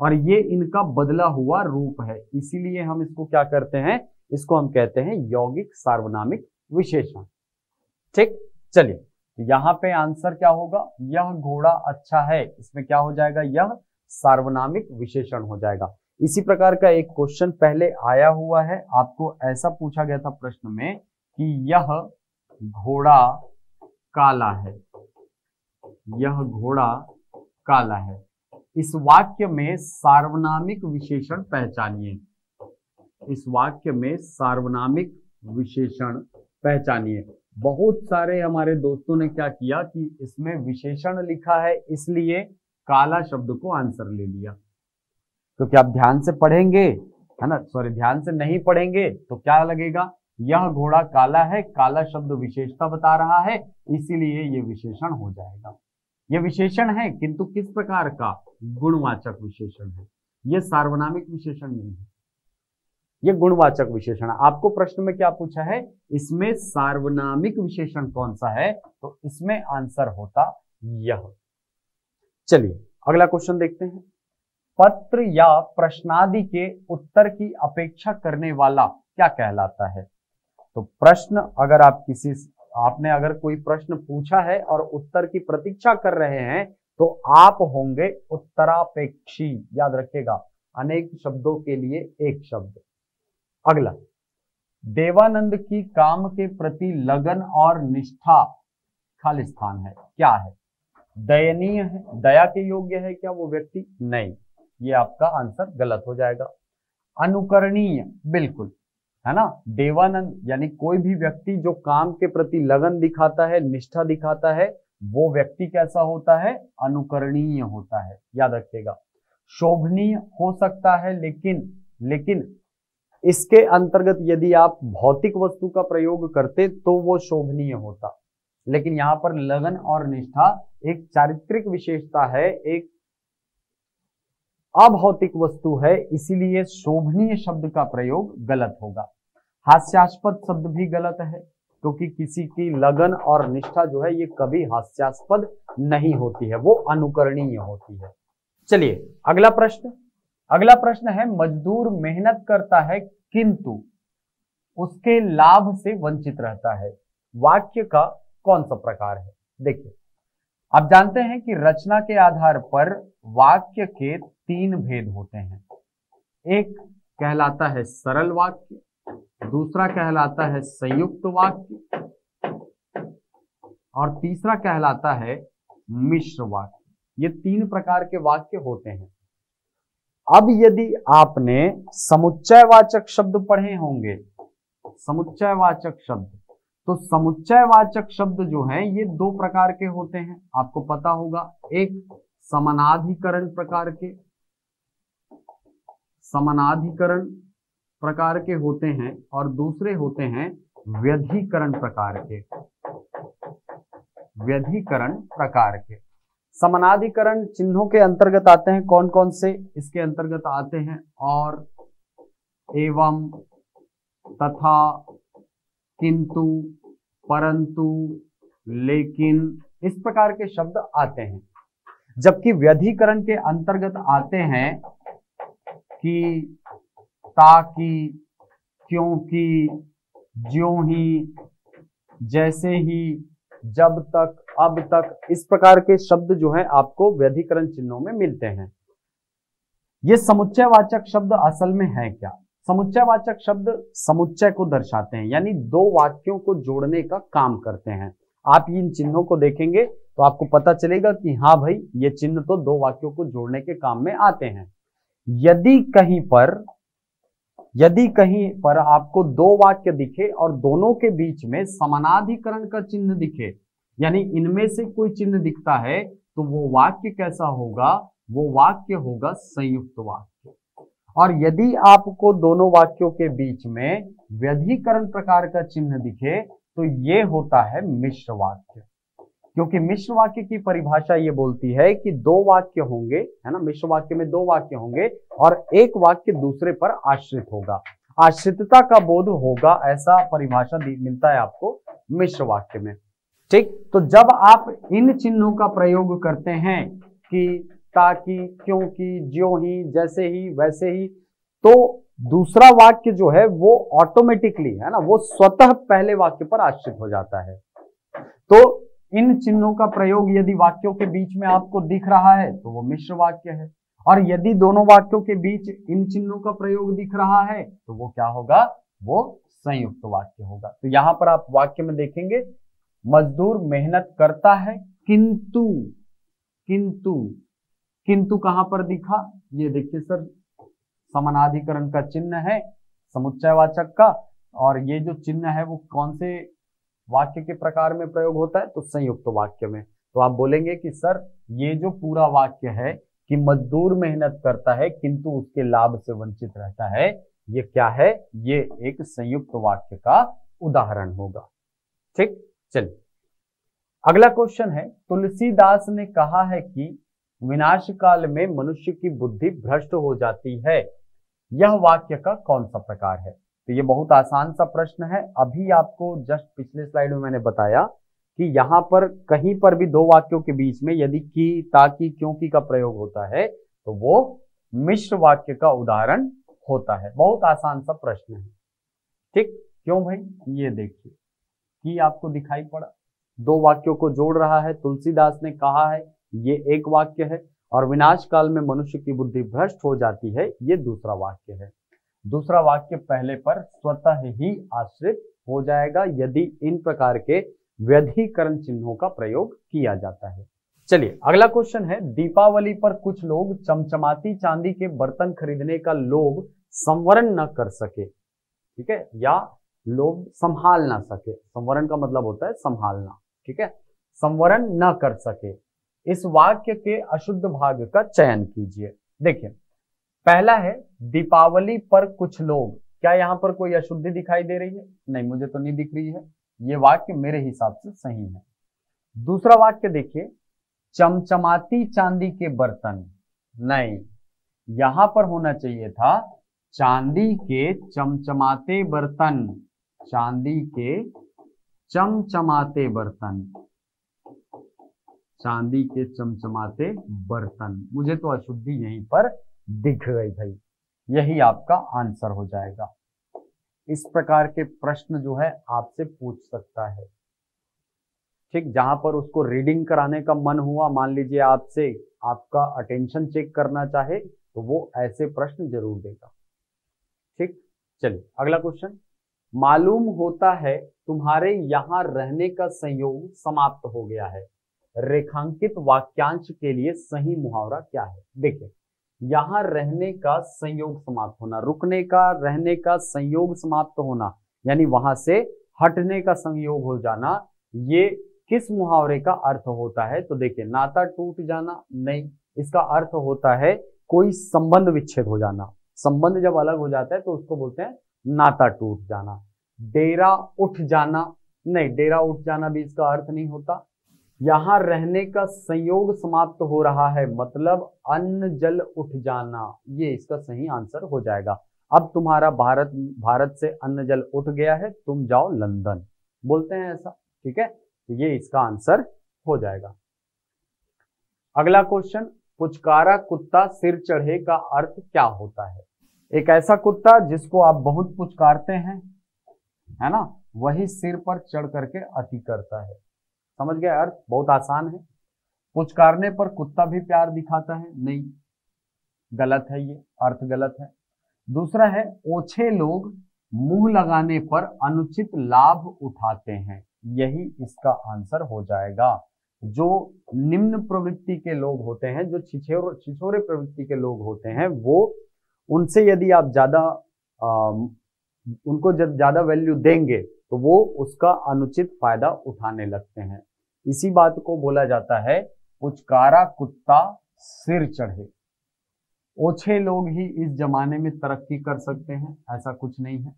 Speaker 1: और ये इनका बदला हुआ रूप है, इसीलिए हम इसको क्या करते हैं, इसको हम कहते हैं यौगिक सार्वनामिक विशेषण। ठीक, चलिए यहां पे आंसर क्या होगा? यह घोड़ा अच्छा है, इसमें क्या हो जाएगा? यह सार्वनामिक विशेषण हो जाएगा। इसी प्रकार का एक क्वेश्चन पहले आया हुआ है, आपको ऐसा पूछा गया था प्रश्न में कि यह घोड़ा काला है, यह घोड़ा काला है। इस वाक्य में सार्वनामिक विशेषण पहचानिए, इस वाक्य में सार्वनामिक विशेषण पहचानिए। बहुत सारे हमारे दोस्तों ने क्या किया कि इसमें विशेषण लिखा है इसलिए काला शब्द को आंसर ले लिया, क्योंकि आप ध्यान से पढ़ेंगे है ना, सॉरी ध्यान से नहीं पढ़ेंगे तो क्या लगेगा, यह घोड़ा काला है, काला शब्द विशेषता बता रहा है, इसीलिए ये विशेषण हो जाएगा। ये विशेषण है किंतु किस प्रकार का? गुणवाचक विशेषण है, ये सार्वनामिक विशेषण नहीं है, ये गुणवाचक विशेषण। आपको प्रश्न में क्या पूछा है, इसमें सार्वनामिक विशेषण कौन सा है? तो इसमें आंसर होता यह। चलिए अगला क्वेश्चन देखते हैं। पत्र या प्रश्नादि के उत्तर की अपेक्षा करने वाला क्या कहलाता है? तो प्रश्न अगर आपने अगर कोई प्रश्न पूछा है और उत्तर की प्रतीक्षा कर रहे हैं तो आप होंगे उत्तरापेक्षी। याद रखिएगा, अनेक शब्दों के लिए एक शब्द। अगला, देवानंद की काम के प्रति लगन और निष्ठा खाली स्थान है, क्या है? दयनीय है, दया के योग्य है क्या वो व्यक्ति? नहीं, ये आपका आंसर गलत हो जाएगा। अनुकरणीय, बिल्कुल है ना, देवानंद, यानी कोई भी व्यक्ति जो काम के प्रति लगन दिखाता है, निष्ठा दिखाता है, वो व्यक्ति कैसा होता है, अनुकरणीय होता है, याद रखिएगा। शोभनीय हो सकता है, लेकिन इसके अंतर्गत यदि आप भौतिक वस्तु का प्रयोग करते तो वो शोभनीय होता, लेकिन यहां पर लगन और निष्ठा एक चारित्रिक विशेषता है, एक अभौतिक वस्तु है, इसीलिए शोभनीय शब्द का प्रयोग गलत होगा। हास्यास्पद शब्द भी गलत है, क्योंकि किसी की लगन और निष्ठा जो है ये कभी हास्यास्पद नहीं होती है, वो अनुकरणीय होती है। चलिए अगला प्रश्न है, मजदूर मेहनत करता है किंतु उसके लाभ से वंचित रहता है, वाक्य का कौन सा प्रकार है? देखिए, आप जानते हैं कि रचना के आधार पर वाक्य के 3 भेद होते हैं। एक कहलाता है सरल वाक्य, दूसरा कहलाता है संयुक्त वाक्य, और तीसरा कहलाता है मिश्र वाक्य। ये 3 प्रकार के वाक्य होते हैं। अब यदि आपने समुच्चयवाचक शब्द पढ़े होंगे, समुच्चयवाचक शब्द, तो समुच्चयवाचक शब्द जो है ये 2 प्रकार के होते हैं, आपको पता होगा। एक समानाधिकरण प्रकार के होते हैं, और दूसरे होते हैं व्यधिकरण प्रकार के। समानाधिकरण चिन्हों के अंतर्गत आते हैं कौन कौन से? इसके अंतर्गत आते हैं और, एवं, तथा, किंतु, परंतु, लेकिन, इस प्रकार के शब्द आते हैं। जबकि व्यधिकरण के अंतर्गत आते हैं कि, ताकि, क्योंकि, ज्यों ही, जैसे ही, जब तक, अब तक, इस प्रकार के शब्द जो हैं आपको व्यधिकरण चिन्हों में मिलते हैं। ये समुच्चयवाचक शब्द असल में है क्या? समुच्चयवाचक शब्द समुच्चय को दर्शाते हैं, यानी 2 वाक्यों को जोड़ने का काम करते हैं। आप इन चिन्हों को देखेंगे तो आपको पता चलेगा कि हाँ भाई, ये चिन्ह तो 2 वाक्यों को जोड़ने के काम में आते हैं। यदि कहीं पर आपको 2 वाक्य दिखे और दोनों के बीच में समानाधिकरण का चिन्ह दिखे, यानी इनमें से कोई चिन्ह दिखता है, तो वो वाक्य कैसा होगा? वो वाक्य होगा संयुक्त वाक्य। और यदि आपको दोनों वाक्यों के बीच में व्यधिकरण प्रकार का चिन्ह दिखे, तो ये होता है मिश्र वाक्य। क्योंकि मिश्र वाक्य की परिभाषा ये बोलती है कि 2 वाक्य होंगे, है ना, मिश्र वाक्य में 2 वाक्य होंगे और एक वाक्य दूसरे पर आश्रित होगा, आश्रितता का बोध होगा, ऐसा परिभाषा मिलता है आपको मिश्र वाक्य में। ठीक, तो जब आप इन चिन्हों का प्रयोग करते हैं कि, ताकि, क्योंकि, ज्यों ही, जैसे ही, वैसे ही, तो दूसरा वाक्य जो है वो ऑटोमेटिकली, है ना, वो स्वतः पहले वाक्य पर आश्रित हो जाता है। तो इन चिन्हों का प्रयोग यदि वाक्यों के बीच में आपको दिख रहा है तो वो मिश्र वाक्य है, और यदि दोनों वाक्यों के बीच इन चिन्हों का प्रयोग दिख रहा है तो वो क्या होगा? वो संयुक्त वाक्य होगा। तो यहां पर आप वाक्य में देखेंगे, मजदूर मेहनत करता है किंतु, किंतु कहां पर दिखा? ये देखिए सर, समानाधिकरण का चिन्ह है समुच्चयवाचक का, और ये जो चिन्ह है वो कौन से वाक्य के प्रकार में प्रयोग होता है? तो संयुक्त वाक्य में। तो आप बोलेंगे कि सर ये जो पूरा वाक्य है कि मजदूर मेहनत करता है किंतु उसके लाभ से वंचित रहता है, ये क्या है? ये एक संयुक्त वाक्य का उदाहरण होगा। ठीक, चलिए अगला क्वेश्चन है, तुलसीदास ने कहा है कि विनाश काल में मनुष्य की बुद्धि भ्रष्ट हो जाती है, यह वाक्य का कौन सा प्रकार है? तो ये बहुत आसान सा प्रश्न है। अभी आपको जस्ट पिछले स्लाइड में मैंने बताया कि यहां पर कहीं पर भी 2 वाक्यों के बीच में यदि की, ताकि, क्योंकि का प्रयोग होता है तो वो मिश्र वाक्य का उदाहरण होता है। बहुत आसान सा प्रश्न है। ठीक, क्यों भाई? ये देखिए कि आपको दिखाई पड़ा, 2 वाक्यों को जोड़ रहा है। तुलसीदास ने कहा है, ये एक वाक्य है, और विनाश काल में मनुष्य की बुद्धि भ्रष्ट हो जाती है, ये दूसरा वाक्य है। दूसरा वाक्य पहले पर स्वतः ही आश्रित हो जाएगा यदि इन प्रकार के व्यधिकरण चिन्हों का प्रयोग किया जाता है। चलिए अगला क्वेश्चन है, दीपावली पर कुछ लोग चमचमाती चांदी के बर्तन खरीदने का लोभ संवरण न कर सके, ठीक है, या लोग संभाल ना सके, संवरण का मतलब होता है संभालना, ठीक है, संवरण न कर सके। इस वाक्य के अशुद्ध भाग का चयन कीजिए। देखिए, पहला है दीपावली पर कुछ लोग, क्या यहां पर कोई अशुद्धि दिखाई दे रही है? नहीं, मुझे तो नहीं दिख रही है, ये वाक्य मेरे हिसाब से सही है। दूसरा वाक्य देखिए, चमचमाती चांदी के बर्तन, नहीं, यहां पर होना चाहिए था चांदी के चमचमाते बर्तन, चांदी के चमचमाते बर्तन, चांदी के चमचमाते बर्तन। मुझे तो अशुद्धि यहीं पर दिख गई भाई, यही आपका आंसर हो जाएगा। इस प्रकार के प्रश्न जो है आपसे पूछ सकता है, ठीक, जहां पर उसको रीडिंग कराने का मन हुआ, मान लीजिए आपसे आपका अटेंशन चेक करना चाहे तो वो ऐसे प्रश्न जरूर देगा। ठीक, चलिए अगला क्वेश्चन, मालूम होता है तुम्हारे यहां रहने का संयोग समाप्त हो गया है, रेखांकित वाक्यांश के लिए सही मुहावरा क्या है? देखिए, यहां रहने का संयोग समाप्त होना, रुकने का, रहने का संयोग समाप्त होना, यानी वहां से हटने का संयोग हो जाना, ये किस मुहावरे का अर्थ होता है? तो देखिए, नाता टूट जाना, नहीं, इसका अर्थ होता है कोई संबंध विच्छेद हो जाना। संबंध जब अलग हो जाता है तो उसको बोलते हैं नाता टूट जाना। डेरा उठ जाना, नहीं, डेरा उठ जाना भी इसका अर्थ नहीं होता। यहां रहने का संयोग समाप्त हो रहा है, मतलब अन्न जल उठ जाना, ये इसका सही आंसर हो जाएगा। अब तुम्हारा भारत से अन्न जल उठ गया है, तुम जाओ लंदन, बोलते हैं ऐसा, ठीक है, तो ये इसका आंसर हो जाएगा। अगला क्वेश्चन, पुचकारा कुत्ता सिर चढ़े का अर्थ क्या होता है? एक ऐसा कुत्ता जिसको आप बहुत पुचकारते हैं, है ना, वही सिर पर चढ़ करके अति करता है। समझ गए अर्थ? बहुत आसान है। पुचकारने पर कुत्ता भी प्यार दिखाता है? नहीं, गलत है, ये अर्थ गलत है। दूसरा है, ओछे लोग मुंह लगाने पर अनुचित लाभ उठाते हैं, यही इसका आंसर हो जाएगा। जो निम्न प्रवृत्ति के लोग होते हैं, जो छिछोरे प्रवृत्ति के लोग होते हैं, वो उनसे यदि आप उनको जब ज्यादा वैल्यू देंगे तो वो उसका अनुचित फायदा उठाने लगते हैं। इसी बात को बोला जाता है पुचकारा कुत्ता सिर चढ़े। ओछे लोग ही इस जमाने में तरक्की कर सकते हैं, ऐसा कुछ नहीं है।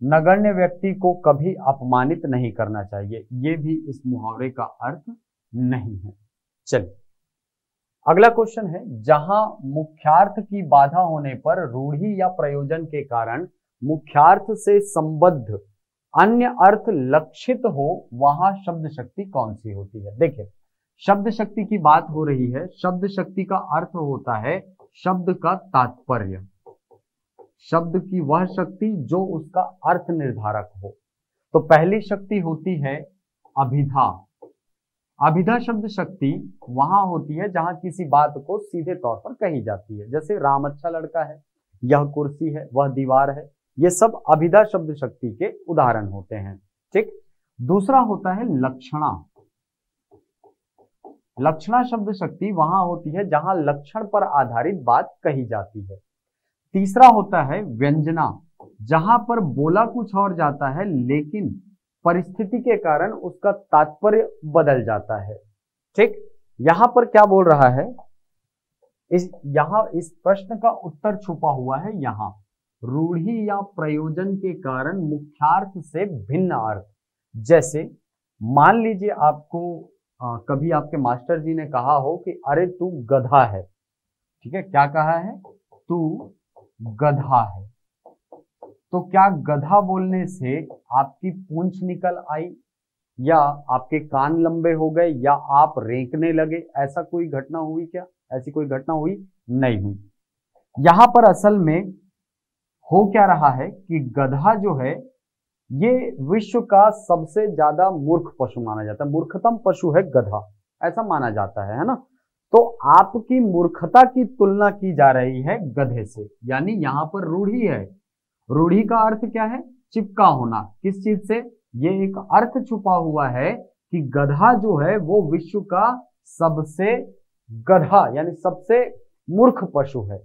Speaker 1: नगण्य व्यक्ति को कभी अपमानित नहीं करना चाहिए, ये भी इस मुहावरे का अर्थ नहीं है। चलिए अगला क्वेश्चन है, जहां मुख्यार्थ की बाधा होने पर रूढ़ि या प्रयोजन के कारण मुख्यार्थ से संबद्ध अन्य अर्थ लक्षित हो, वहां शब्द शक्ति कौन सी होती है? देखिए, शब्द शक्ति की बात हो रही है। शब्द शक्ति का अर्थ होता है शब्द का तात्पर्य, शब्द की वह शक्ति जो उसका अर्थ निर्धारक हो। तो पहली शक्ति होती है अभिधा। अभिधा शब्द शक्ति वहां होती है जहां किसी बात को सीधे तौर पर कही जाती है, जैसे राम अच्छा लड़का है, यह कुर्सी है, वह दीवार है, ये सब अभिधा शब्द शक्ति के उदाहरण होते हैं। ठीक, दूसरा होता है लक्षणा। लक्षणा शब्द शक्ति वहां होती है जहां लक्षण पर आधारित बात कही जाती है। तीसरा होता है व्यंजना, जहां पर बोला कुछ और जाता है लेकिन परिस्थिति के कारण उसका तात्पर्य बदल जाता है। ठीक, यहां पर क्या बोल रहा है, इस प्रश्न का उत्तर छुपा हुआ है यहां, रूढ़ि या प्रयोजन के कारण मुख्यार्थ से भिन्न अर्थ। जैसे मान लीजिए आपको कभी आपके मास्टर जी ने कहा हो कि अरे तू गधा है, ठीक है, क्या कहा है? तू गधा है। तो क्या गधा बोलने से आपकी पूंछ निकल आई, या आपके कान लंबे हो गए, या आप रेंकने लगे? ऐसा कोई घटना हुई क्या? ऐसी कोई घटना हुई नहीं हुई। यहां पर असल में हो क्या रहा है कि गधा जो है ये विश्व का सबसे ज्यादा मूर्ख पशु माना जाता है, मूर्खतम पशु है गधा, ऐसा माना जाता है ना। तो आपकी मूर्खता की तुलना की जा रही है गधे से, यानी यहां पर रूढ़ि है। रूढ़ि का अर्थ क्या है? चिपका होना। किस चीज से? ये एक अर्थ छुपा हुआ है कि गधा जो है वो विश्व का सबसे गधा यानी सबसे मूर्ख पशु है।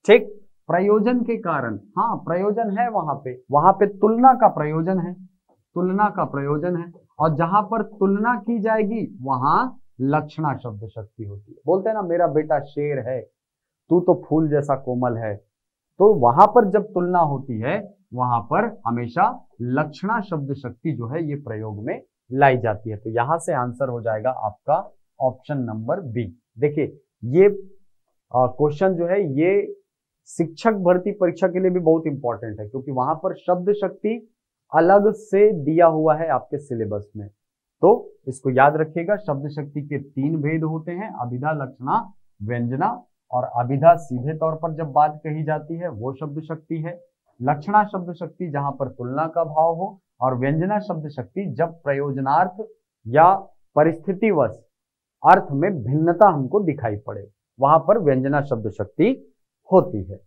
Speaker 1: ठीक, प्रयोजन के कारण, हाँ प्रयोजन है वहां पे तुलना का प्रयोजन है, तुलना का प्रयोजन है। और जहां पर तुलना की जाएगी वहां लक्षणा शब्द शक्ति होती है। बोलते हैं ना मेरा बेटा शेर है, तू तो फूल जैसा कोमल है। तो वहां पर जब तुलना होती है वहां पर हमेशा लक्षणा शब्द शक्ति जो है ये प्रयोग में लाई जाती है। तो यहां से आंसर हो जाएगा आपका ऑप्शन नंबर बी। देखिए ये क्वेश्चन जो है ये शिक्षक भर्ती परीक्षा के लिए भी बहुत इंपॉर्टेंट है, क्योंकि वहां पर शब्द शक्ति अलग से दिया हुआ है आपके सिलेबस में। तो इसको याद रखिएगा, शब्द शक्ति के 3 भेद होते हैं, अभिधा, लक्षणा, व्यंजना। और अभिधा सीधे तौर पर जब बात कही जाती है वो शब्द शक्ति है। लक्षणा शब्द शक्ति जहां पर तुलना का भाव हो, और व्यंजना शब्द शक्ति जब प्रयोजनार्थ या परिस्थितिवश अर्थ में भिन्नता हमको दिखाई पड़े, वहां पर व्यंजना शब्द शक्ति होती है।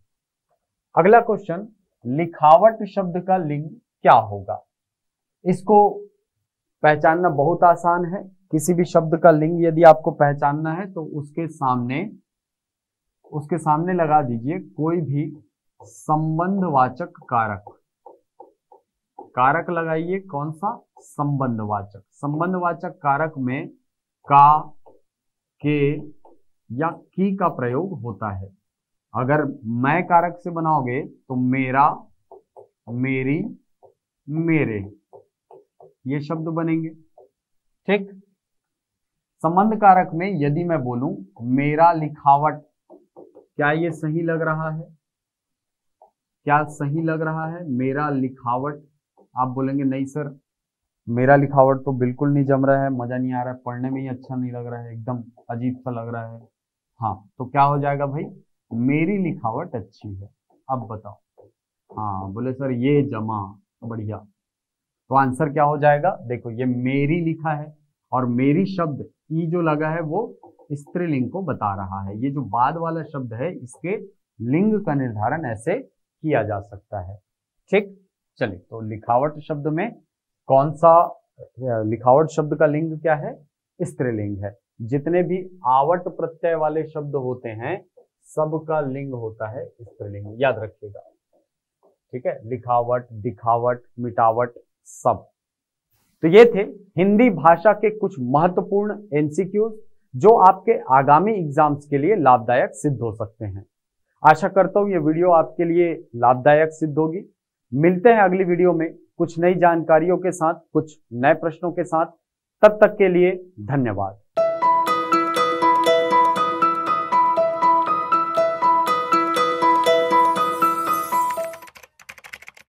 Speaker 1: अगला क्वेश्चन, लिखावट शब्द का लिंग क्या होगा? इसको पहचानना बहुत आसान है। किसी भी शब्द का लिंग यदि आपको पहचानना है तो उसके सामने लगा दीजिए कोई भी संबंधवाचक कारक। कारक लगाइए, कौन सा? संबंधवाचक। संबंधवाचक कारक में का, के या की का प्रयोग होता है। अगर मैं कारक से बनाओगे तो मेरा, मेरी, मेरे, ये शब्द बनेंगे। ठीक। संबंध कारक में यदि मैं बोलूं मेरा लिखावट, क्या ये सही लग रहा है? क्या सही लग रहा है मेरा लिखावट? आप बोलेंगे नहीं सर, मेरा लिखावट तो बिल्कुल नहीं जम रहा है, मजा नहीं आ रहा है, पढ़ने में ही अच्छा नहीं लग रहा है, एकदम अजीब सा लग रहा है। हाँ, तो क्या हो जाएगा भाई? मेरी लिखावट अच्छी है। अब बताओ। हाँ, बोले सर ये जमा, बढ़िया। तो आंसर क्या हो जाएगा? देखो ये मेरी लिखा है और मेरी शब्द ई जो लगा है वो स्त्रीलिंग को बता रहा है। ये जो बाद वाला शब्द है इसके लिंग का निर्धारण ऐसे किया जा सकता है। ठीक, चलिए तो लिखावट शब्द में कौन सा, लिखावट शब्द का लिंग क्या है? स्त्रीलिंग है। जितने भी आवट प्रत्यय वाले शब्द होते हैं सबका लिंग होता है स्त्रीलिंग, याद रखिएगा। ठीक है, लिखावट, दिखावट, मिटावट, सब। तो ये थे हिंदी भाषा के कुछ महत्वपूर्ण एमसीक्यूज जो आपके आगामी एग्जाम्स के लिए लाभदायक सिद्ध हो सकते हैं। आशा करता हूं ये वीडियो आपके लिए लाभदायक सिद्ध होगी। मिलते हैं अगली वीडियो में कुछ नई जानकारियों के साथ, कुछ नए प्रश्नों के साथ। तब तक के लिए धन्यवाद।